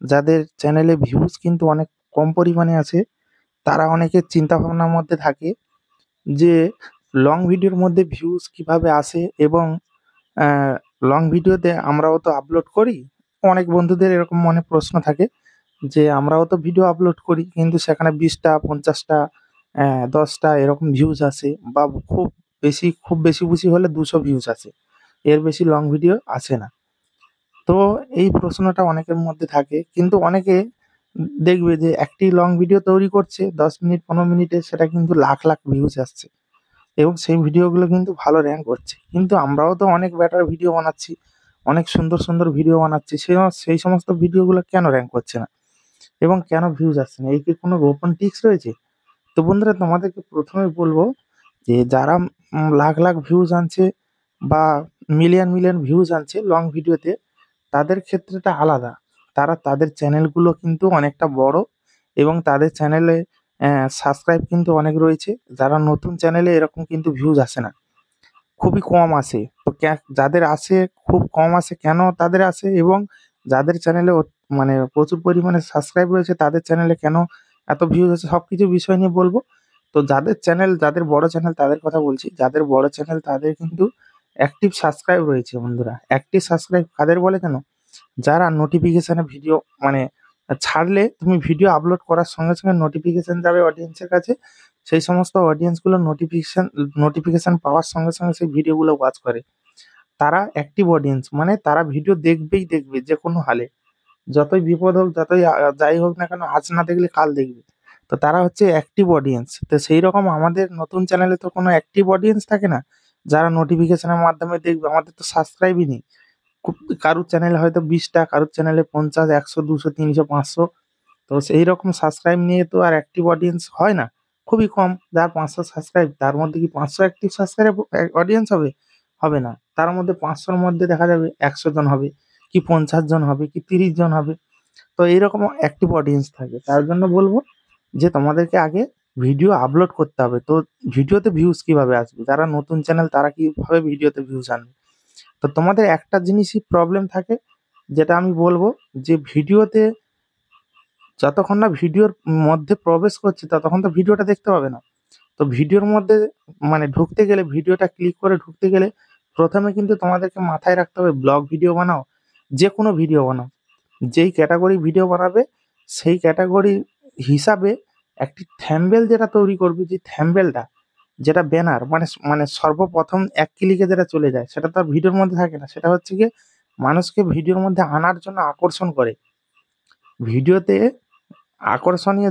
S6: যাদের চ্যানেলে ভিউজ কিন্তু অনেক কম পরিমাণে আছে, তারা অনেকের চিন্তাভাবনার মধ্যে থাকে যে লং ভিডিওর মধ্যে ভিউজ কিভাবে আসে এবং লং ভিডিওতে আমরাও তো আপলোড করি। অনেক বন্ধুদের এরকম মনে প্রশ্ন থাকে যে আমরাও তো ভিডিও আপলোড করি কিন্তু সেখানে ২০টা ৫০টা ১০টা এরকম ভিউজ আসে বা খুব বেশি হলে ২০০ ভিউজ আসে। এর বেশি লং ভিডিও আসে না। তো এই প্রশ্নটা অনেকের মধ্যে থাকে। কিন্তু অনেকে দেখবে যে একটি লং ভিডিও তৈরি করছে ১০ মিনিট ১৫ মিনিটের, সেটা কিন্তু লাখ ভিউজ আসছে এবং সেই ভিডিওগুলো কিন্তু ভালো র্যাঙ্ক করছে। কিন্তু আমরাও তো অনেক বেটার ভিডিও বানাচ্ছি, অনেক সুন্দর ভিডিও বানাচ্ছি। সেই সমস্ত ভিডিওগুলো কেন র্যাঙ্ক করছে না এবং কেন ভিউজ আসছে না? এর কি কোনো গোপন ট্রিক্স রয়েছে? তো বন্ধুরা, তোমাদেরকে ১ম এ বলব যে যারা লাখ ভিউজ আনছে বা মিলিয়ন ভিউজ আনছে লং ভিডিওতে, তাদের ক্ষেত্রেটা আলাদা। তারা তাদের চ্যানেলগুলো কিন্তু অনেকটা বড় এবং তাদের চ্যানেলে সাবস্ক্রাইব কিন্তু অনেক রয়েছে। যারা নতুন চ্যানেলে এরকম কিন্তু ভিউজ আসে না। খুবই কম আসে। তো যাদের আসে খুব কম আসে, কেন তাদের আসে এবং যাদের চ্যানেলে মানে প্রচুর পরিমাণে সাবস্ক্রাইব রয়েছে তাদের চ্যানেলে কেন এত ভিউজ আসে, সবকিছু বিষয় নিয়ে বলব। তো যাদের বড় চ্যানেল তাদের কথা বলছি। যাদের বড় চ্যানেল তাদের কিন্তু অ্যাক্টিভ সাবস্ক্রাইব রয়েছে বন্ধুরা। অ্যাক্টিভ সাবস্ক্রাইব কাদের বলে জানো? যারা নোটিফিকেশনে ভিডিও মানে ছাড়লে তুমি ভিডিও আপলোড করার সঙ্গে নোটিফিকেশন যাবে অডিয়েন্সের কাছে। সেই সমস্ত অডিয়েন্সগুলো নোটিফিকেশন পাওয়ার সঙ্গে সেই ভিডিওগুলো ওয়াচ করে। তারা অ্যাক্টিভ অডিয়েন্স, মানে তারা ভিডিও দেখবে যেকোনো হালে। যতই বিপদ হোক, যতই যাই হোক না কেন, আজ না দেখলে কাল দেখবে। তো তারা হচ্ছে অ্যাক্টিভ অডিয়েন্স। তো সেইরকম আমাদের নতুন চ্যানেলে তো কোনো অ্যাক্টিভ অডিয়েন্স থাকে না, যারা নোটিফিকেশনের মাধ্যমে দেখবে। আমাদের তো সাবস্ক্রাইবই নেই। কারুর চ্যানেলে হয়তো ২০টা, কারুর চ্যানেলে ৫০, ১০০, ২০০, ৩০০, ৫০০। তো সেইরকম সাবস্ক্রাইব নিয়ে তো আর অ্যাক্টিভ অডিয়েন্স হয় না। খুবই কম। যার ৫০০ সাবস্ক্রাইব, তার মধ্যে কি ৫০০ অ্যাক্টিভ সাবস্ক্রাইব অডিয়েন্স হবে? হবে না। তার মধ্যে ৫০০ র মধ্যে দেখা যাবে ১০০ জন হবে, কি ৫০ জন হবে, কি ৩০ জন হবে। তো এইরকম অ্যাক্টিভ অডিয়েন্স থাকে। তার জন্য বলব যে তোমাদেরকে আগে ভিডিও আপলোড করতে হবে। তো ভিডিওতে ভিউজ কিভাবে আসবে? যারা নতুন চ্যানেল তারা কিভাবে ভিডিওতে ভিউজ আনবে? তো তোমাদের একটা জিনিসই প্রবলেম থাকে, যেটা আমি বলব, যে ভিডিওতে যতক্ষণ না ভিডিওর মধ্যে প্রবেশ করছি ততক্ষণ তো ভিডিওটা দেখতে পাবে না। তো ভিডিওর মধ্যে মানে ঢুকতে গেলে, ভিডিওটা ক্লিক করে ঢুকতে গেলে ১ম এ কিন্তু তোমাদেরকে মাথায় রাখতে হবে ব্লগ ভিডিও বানাও, যেকোনো ভিডিও বানাও। যেই ক্যাটেগরি ভিডিও বানাবে সেই ক্যাটেগরি হিসাবে একটি থাম্বনেল যেটা তৈরি করবে, যে থাম্বনেলটা, যেটা ব্যানার, মানে সর্বপ্রথম এক ক্লিকে যেটা চলে যায়, সেটা তো আর ভিডিওর মধ্যে থাকে না। সেটা হচ্ছে গিয়ে মানুষকে ভিডিওর মধ্যে আনার জন্য আকর্ষণ করে। ভিডিওতে আকর্ষণীয়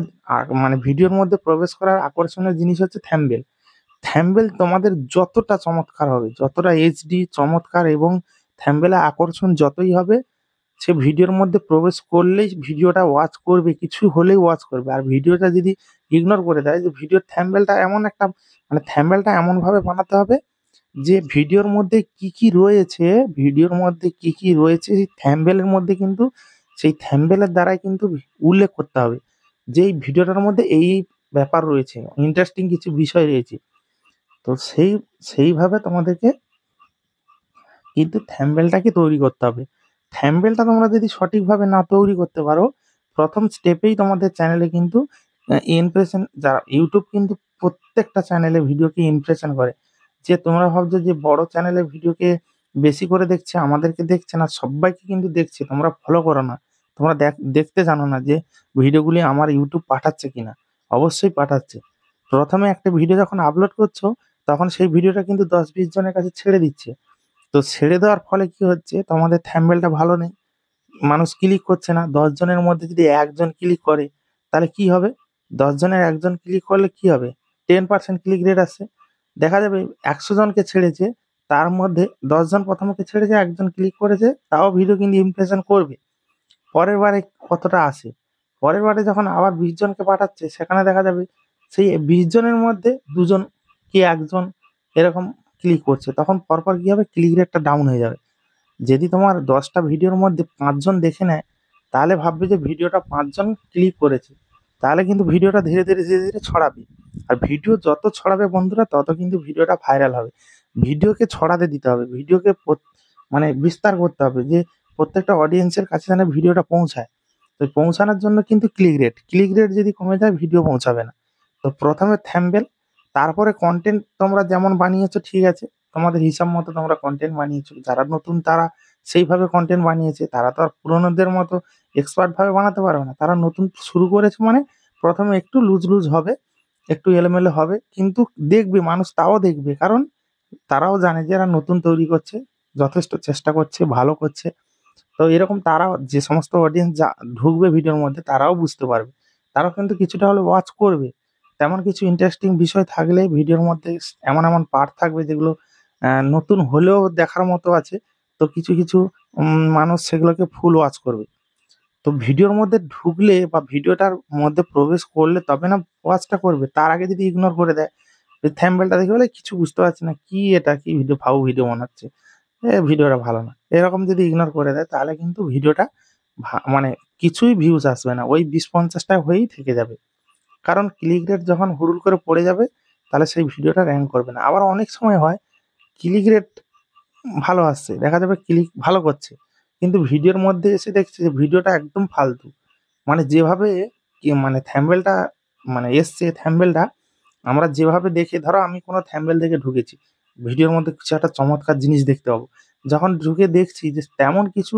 S6: মানে ভিডিওর মধ্যে প্রবেশ করার আকর্ষণীয় জিনিস হচ্ছে থাম্বনেল। থাম্বনেল তোমাদের যতটা চমৎকার হবে, যতটা এইচডি চমৎকার এবং থাম্বনেলে আকর্ষণ যতই হবে, সে ভিডিওর মধ্যে প্রবেশ করলেই ভিডিওটা ওয়াচ করবে, কিছু হলেই ওয়াচ করবে। আর ভিডিওটা যদি ইগনোর করে দেয়, যে ভিডিওর থাম্বনেলটা এমন একটা, মানে থাম্বনেলটা এমনভাবে বানাতে হবে যে ভিডিওর মধ্যে কি রয়েছে, ভিডিওর মধ্যে কি রয়েছে সেই থাম্বনেলের মধ্যে কিন্তু, সেই থাম্বনেলের দ্বারাই কিন্তু উল্লেখ করতে হবে যে এই ভিডিওটার মধ্যে এই ব্যাপার রয়েছে, ইন্টারেস্টিং কিছু বিষয় রয়েছে। তো সেইভাবে তোমাদেরকে কিন্তু থাম্বনেলটাকে তৈরি করতে হবে। থাম্বনেলটা তোমরা যদি সঠিকভাবে না তৈরি করতে পারো, ১ম স্টেপেই তোমাদের চ্যানেলে কিন্তু ইমপ্রেশন, যারা ইউটিউব কিন্তু প্রত্যেকটা চ্যানেলে ভিডিওকে ইমপ্রেশন করে। যে তোমরা ভাবছো যে বড় চ্যানেলে ভিডিওকে বেশি করে দেখছে, আমাদেরকে দেখছে না, সব্বাইকে কিন্তু দেখছে। তোমরা ফলো করো না। তোমরা দেখতে জানো না যে ভিডিওগুলি আমার ইউটিউব পাঠাচ্ছে কিনা। অবশ্যই পাঠাচ্ছে। ১ম এ একটা ভিডিও যখন আপলোড করছো, তখন সেই ভিডিওটা কিন্তু ১০-২০ জনের কাছে ছেড়ে দিচ্ছে। তো ছেড়ে দেওয়ার ফলে কি হচ্ছে, তোমাদের থাম্বনেলটা ভালো নেই। মানুষ ক্লিক করছে না। ১০ জনের মধ্যে যদি ১ জন ক্লিক করে, তাহলে কি হবে? ১০ জনের ১ জন ক্লিক করলে কি হবে? 10% ক্লিক রেট আসছে। দেখা যাবে ১০০ জনকে ছেড়েছে, তার মধ্যে ১০ জন প্রথমকে ছেড়েছে, ১ জন ক্লিক করেছে, তাও ভিডিও কিন্তু ইমপ্রেশন করবে। পরের বারে কতটা আসে? পরের বারে যখন আবার ২০ জনকে পাঠাচ্ছে, সেখানে দেখা যাবে সেই ২০ জনের মধ্যে ২ জন কি ১ জন এরকম ক্লিক করছে। তখন পরপর কি হবে? ক্লিক রেটটা ডাউন হয়ে যাবে। যদি তোমার ১০ টা ভিডিওর মধ্যে ৫ জন দেখে নেয়, তাহলে ভাববে যে ভিডিওটা ৫ জন ক্লিক করেছে। তাহলে কিন্তু ভিডিওটা ধীরে ধীরে ছড়াবে। আর ভিডিও যত ছড়াবে বন্ধুরা, তত কিন্তু ভিডিওটা ভাইরাল হবে। ভিডিওকে ছড়াতে দিতে হবে। ভিডিওকে মানে বিস্তার করতে হবে, যে প্রত্যেকটা অডিয়েন্সের কাছে যেন ভিডিওটা পৌঁছায়। তো পৌঁছানোর জন্য কিন্তু ক্লিক রেট যদি কমে যায়, ভিডিও পৌঁছাবে না। তো ১ম এ থাম্বনেল, তারপরে কনটেন্ট তোমরা যেমন বানিয়েছো ঠিক আছে। তোমাদের হিসাব মতো তোমরা কন্টেন্ট বানিয়েছো, যারা নতুন তারা সেইভাবে কন্টেন্ট বানিয়েছে, তারা তো আর পুরোনোদের মতো এক্সপার্ট ভাবে বানাতে পারবে না। তারা নতুন শুরু করেছে মানে প্রথমে একটু লুজ লুজ হবে, একটু এলোমেলো হবে, কিন্তু দেখবে মানুষ, তাও দেখবে, কারণ তারাও জানে যে এরা নতুন তৈরি করছে, যথেষ্ট চেষ্টা করছে, ভালো করছে। তো এরকম তারাও, যে সমস্ত অডিয়েন্স যা ঢুকবে ভিডিওর মধ্যে, তারাও বুঝতে পারবে, তারাও কিন্তু কিছুটা হলে ওয়াচ করবে। তেমন কিছু ইন্টারেস্টিং বিষয় থাকলে ভিডিওর মধ্যে এমন এমন পার্ট থাকবে যেগুলো নতুন হলেও দেখার মতো আছে। তো কিছু কিছু মানুষ সেগুলোকে ফুল ওয়াচ করবে। তো ভিডিওর মধ্যে ঢুকলে বা ভিডিওটার মধ্যে প্রবেশ করলে তবে না ওয়াচটা করবে। তার আগে যদি ইগনোর করে দেয়, থাম্বনেলটা দেখে বলে কিছু বুঝতে পারছি না, কি এটা, কি ভিডিও, ফাউ ভিডিও বানাচ্ছে, ভিডিওটা ভালো না, এরকম যদি ইগনোর করে দেয়, তাহলে কিন্তু ভিডিওটা মানে কিছুই ভিউজ আসবে না, ওই 20-50টা হয়েই থেকে যাবে। কারণ ক্লিক রেট যখন হুড়ুল করে পড়ে যাবে, তাহলে সেই ভিডিওটা র্যাঙ্ক করবে না। আবার অনেক সময় হয় ক্লিক রেট ভালো আসছে, দেখা যাবে ক্লিক ভালো করছে, কিন্তু ভিডিওর মধ্যে এসে দেখছে যে ভিডিওটা একদম ফালতু। মানে যেভাবে মানে থাম্বনেলটা মানে এসছে, থাম্বনেলটা আমরা যেভাবে দেখে, ধরো আমি কোনো থাম্বনেল দেখে ঢুকেছি, ভিডিওর মধ্যে কিছু একটা চমৎকার জিনিস দেখতে পাবো, যখন ঢুকে দেখছি যে তেমন কিছু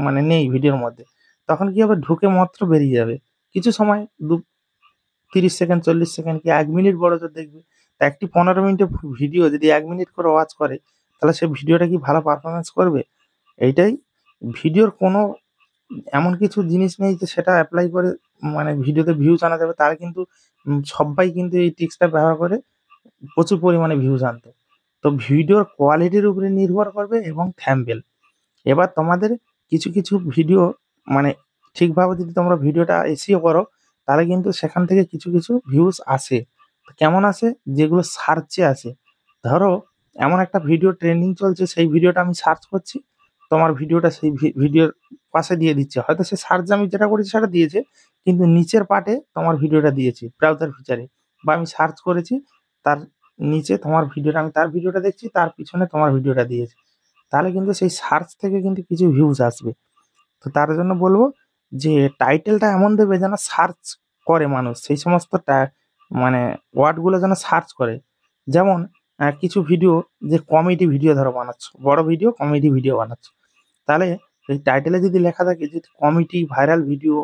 S6: মানে নেই ভিডিওর মধ্যে, তখন কি হবে, ঢুকে মাত্র বেরিয়ে যাবে। কিছু সময় 30 সেকেন্ড, 40 সেকেন্ড কি 1 মিনিট বড় জোর দেখবে। তা একটি 15 মিনিটের ভিডিও যদি 1 মিনিট করে ওয়াচ করে, তাহলে সে ভিডিওটা কি ভালো পারফরম্যান্স করবে? এইটাই, ভিডিওর কোনো এমন কিছু জিনিস নেই যে সেটা এপ্লাই করে মানে ভিডিওতে ভিউজ আনা যাবে। তারা কিন্তু সব্বাই কিন্তু এই ট্রিক্সটা ব্যবহার করে প্রচুর পরিমাণে ভিউজ আনতো। তো ভিডিওর কোয়ালিটির উপরে নির্ভর করবে এবং থাম্বনেল। এবার তোমাদের কিছু কিছু ভিডিও মানে ঠিকভাবে যদি তোমরা ভিডিওটা এসইও করো, তাহলে কিন্তু সেখান থেকে কিছু কিছু ভিউজ আসে। তো কেমন আসে? যেগুলো সার্চে আসে। ধরো এমন একটা ভিডিও ট্রেন্ডিং চলছে, সেই ভিডিওটা আমি সার্চ করছি, তোমার ভিডিওটা সেই ভিডিওর পাশে দিয়ে দিচ্ছে। হয়তো সে সার্চ আমি যেটা করেছি সেটা দিয়েছে, কিন্তু নিচের পার্টে তোমার ভিডিওটা দিয়েছি ব্রাউজার ফিচারে, বা আমি সার্চ করেছি, তার নিচে তোমার ভিডিওটা, আমি তার ভিডিওটা দেখছি, তার পিছনে তোমার ভিডিওটা দিয়েছি। তাহলে কিন্তু সেই সার্চ থেকে কিন্তু কিছু ভিউজ আসবে। তো তার জন্য বলব যে টাইটেলটা এমন দেবে যেন সার্চ করে মানুষ, সেই সমস্ত মানে ওয়ার্ডগুলো যেন সার্চ করে। যেমন কিছু ভিডিও, যে কমেডি ভিডিও ধরো বানাচ্ছ, বড় ভিডিও কমেডি ভিডিও বানাচ্ছ, তাহলে এই টাইটেলে যদি লেখা থাকে যে কমেডি ভাইরাল ভিডিও,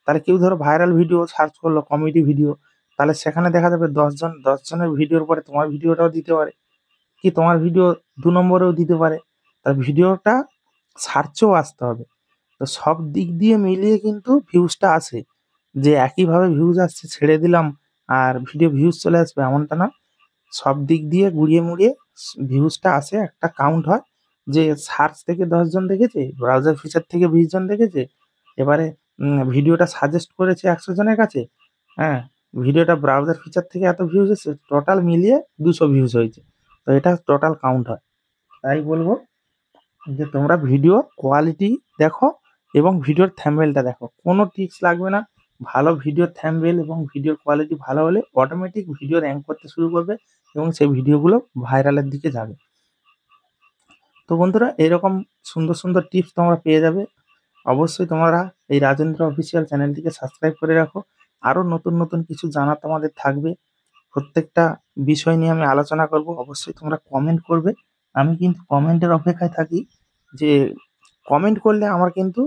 S6: তাহলে কেউ ধরো ভাইরাল ভিডিও সার্চ করলো কমেডি ভিডিও, তাহলে সেখানে দেখা যাবে 10 জনের ভিডিওর পরে তোমার ভিডিওটাও দিতে পারে, কি তোমার ভিডিও 2 নম্বরেও দিতে পারে। তার ভিডিওটা সার্চেও আসতে হবে। তো সব দিক দিয়ে মিলিয়ে কিন্তু ভিউজটা আসে। যে একইভাবে ভিউজ আসছে ছেড়ে দিলাম আর ভিডিও ভিউজ চলে আসবে, এমনটা না। সব দিক দিয়ে ঘুরিয়ে মুড়িয়ে ভিউজটা আসে, একটা কাউন্ট হয় যে সার্চ থেকে 10 জন দেখেছে, ব্রাউজার ফিচার থেকে 20 জন দেখেছে, এবারে ভিডিওটা সাজেস্ট করেছে 100 জনের কাছে, হ্যাঁ, ভিডিওটা ব্রাউজার ফিচার থেকে এত ভিউজ এসেছে, টোটাল মিলিয়ে 200 ভিউজ হয়েছে। তো এটা টোটাল কাউন্ট হয়। তাই বলবো যে তোমরা ভিডিও কোয়ালিটি দেখো এবং ভিডিওর থাম্বনেলটা দেখো, কোনো ট্রিক্স লাগবে না। ভালো ভিডিওর থাম্বনেল এবং ভিডিওর কোয়ালিটি ভালো হলে অটোমেটিক ভিডিও র্যাঙ্ক করতে শুরু করবে এবং সেই ভিডিওগুলো ভাইরালের দিকে যাবে। তো বন্ধুরা, এরকম সুন্দর সুন্দর টিপস তোমরা পেয়ে যাবে। অবশ্যই তোমরা এই রাজেন্দ্র অফিসিয়াল চ্যানেলটিকে সাবস্ক্রাইব করে রাখো। আরও নতুন নতুন কিছু জানা তোমাদের থাকবে, প্রত্যেকটা বিষয় নিয়ে আমি আলোচনা করব। অবশ্যই তোমরা কমেন্ট করবে, আমি কিন্তু কমেন্টের অপেক্ষায় থাকি। যে কমেন্ট করলে আমার কিন্তু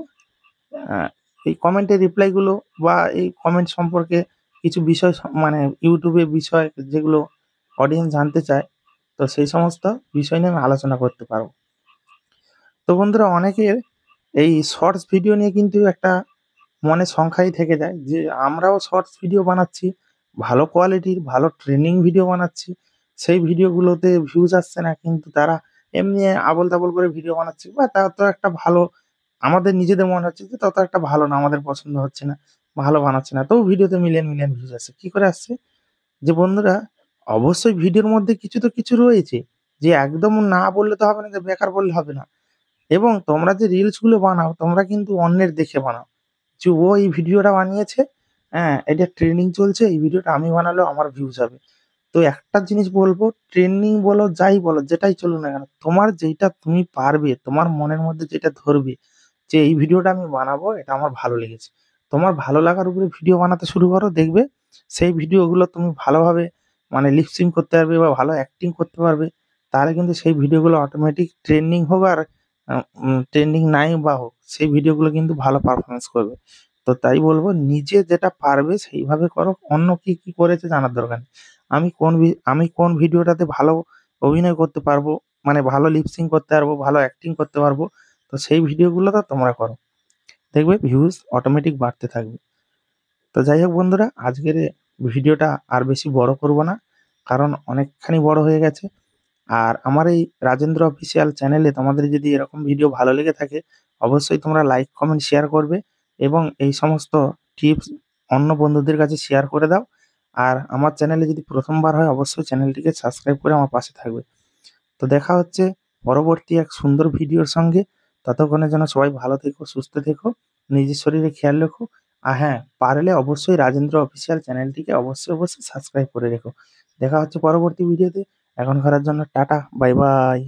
S6: এই কমেন্টের রিপ্লাইগুলো বা এই কমেন্ট সম্পর্কে কিছু বিষয় মানে ইউটিউবে বিষয় যেগুলো অডিয়েন্স জানতে চায়, তো সেই সমস্ত বিষয় নিয়ে আমি আলোচনা করতে পারবো। তো বন্ধুরা, অনেকের এই শর্টস ভিডিও নিয়ে কিন্তু একটা মনে সংখ্যাই থেকে যায় যে আমরাও শর্টস ভিডিও বানাচ্ছি, ভালো কোয়ালিটির ভালো ট্রেনিং ভিডিও বানাচ্ছি, সেই ভিডিওগুলোতে ভিউজ আসছে না, কিন্তু তারা এমনি আবোল তাবোল করে ভিডিও বানাচ্ছে, বা তা তো একটা ভালো, আমাদের নিজেদের মনে হচ্ছে যে তত একটা ভালো না, আমাদের পছন্দ হচ্ছে না, ভালো বানাচ্ছে না, তবু ভিডিওতে মিলিয়ন মিলিয়ন ভিউজ আসছে। কি করে আসছে? যে বন্ধুরা, অবশ্যই ভিডিওর মধ্যে কিছু তো কিছু রয়েছে, যে একদম না বললে তো হবে না, যে বেকার বললে হবে না। এবং তোমরা যে রিলস গুলো বানাও, তোমরা কিন্তু অন্যের দেখে বানাও, যে ও এই ভিডিওটা বানিয়েছে, হ্যাঁ এটা ট্রেন্ডিং চলছে, এই ভিডিওটা আমি বানালেও আমার ভিউজ হবে। তো একটা জিনিস বলবো, ট্রেন্ডিং বলো যাই বলো, যেটাই চলুক না কেন, তোমার যেইটা তুমি পারবে, তোমার মনের মধ্যে যেটা ধরবে, যে এই ভিডিওটা আমি বানাবো, এটা আমার ভালো লেগেছে, তোমার ভালো লাগার উপরে ভিডিও বানাতে শুরু করো। দেখবে সেই ভিডিওগুলো তুমি ভালোভাবে মানে লিপসিং করতে পারবে বা ভালো অ্যাক্টিং করতে পারবে। তাহলে কিন্তু সেই ভিডিওগুলো অটোমেটিক ট্রেন্ডিং হোক আর ট্রেন্ডিং নাই বা হোক, সেই ভিডিওগুলো কিন্তু ভালো পারফরমেন্স করবে। তো তাই বলবো, নিজে যেটা পারবে সেইভাবে করো, অন্য কি কি করেছে জানার দরকার নেই। আমি কোন ভিডিওটাতে ভালো অভিনয় করতে পারবো, মানে ভালো লিপসিং করতে পারবো, ভালো অ্যাক্টিং করতে পারবো, তো সেই ভিডিওগুলো তো তোমরা করো, দেখবে ভিউজ অটোমেটিক বাড়তে থাকবে। তো যাই হোক বন্ধুরা, আজকের ভিডিওটা আর বেশি বড় করব না, কারণ অনেকখানি বড় হয়ে গেছে। আর আমার এই রাজেন্দ্র অফিসিয়াল চ্যানেলে তোমাদের যদি এরকম ভিডিও ভালো লেগে থাকে, অবশ্যই তোমরা লাইক কমেন্ট শেয়ার করবে এবং এই সমস্ত টিপস অন্য বন্ধুদের কাছে শেয়ার করে দাও। আর আমার চ্যানেলে যদি প্রথমবার হয়, অবশ্যই চ্যানেলটিকে সাবস্ক্রাইব করে আমার পাশে থাকবে। তো দেখা হচ্ছে পরবর্তী এক সুন্দর ভিডিওর সঙ্গে। ততক্ষণের জন্য সবাই ভালো থেকো, সুস্থ থেকো, নিজের শরীরে খেয়াল রেখো। আর হ্যাঁ, পারলে অবশ্যই রাজেন্দ্র অফিসিয়াল চ্যানেলটিকে অবশ্যই সাবস্ক্রাইব করে রেখো। দেখা হচ্ছে পরবর্তী ভিডিওতে। এখনকার জন্য টাটা, বাই বাই।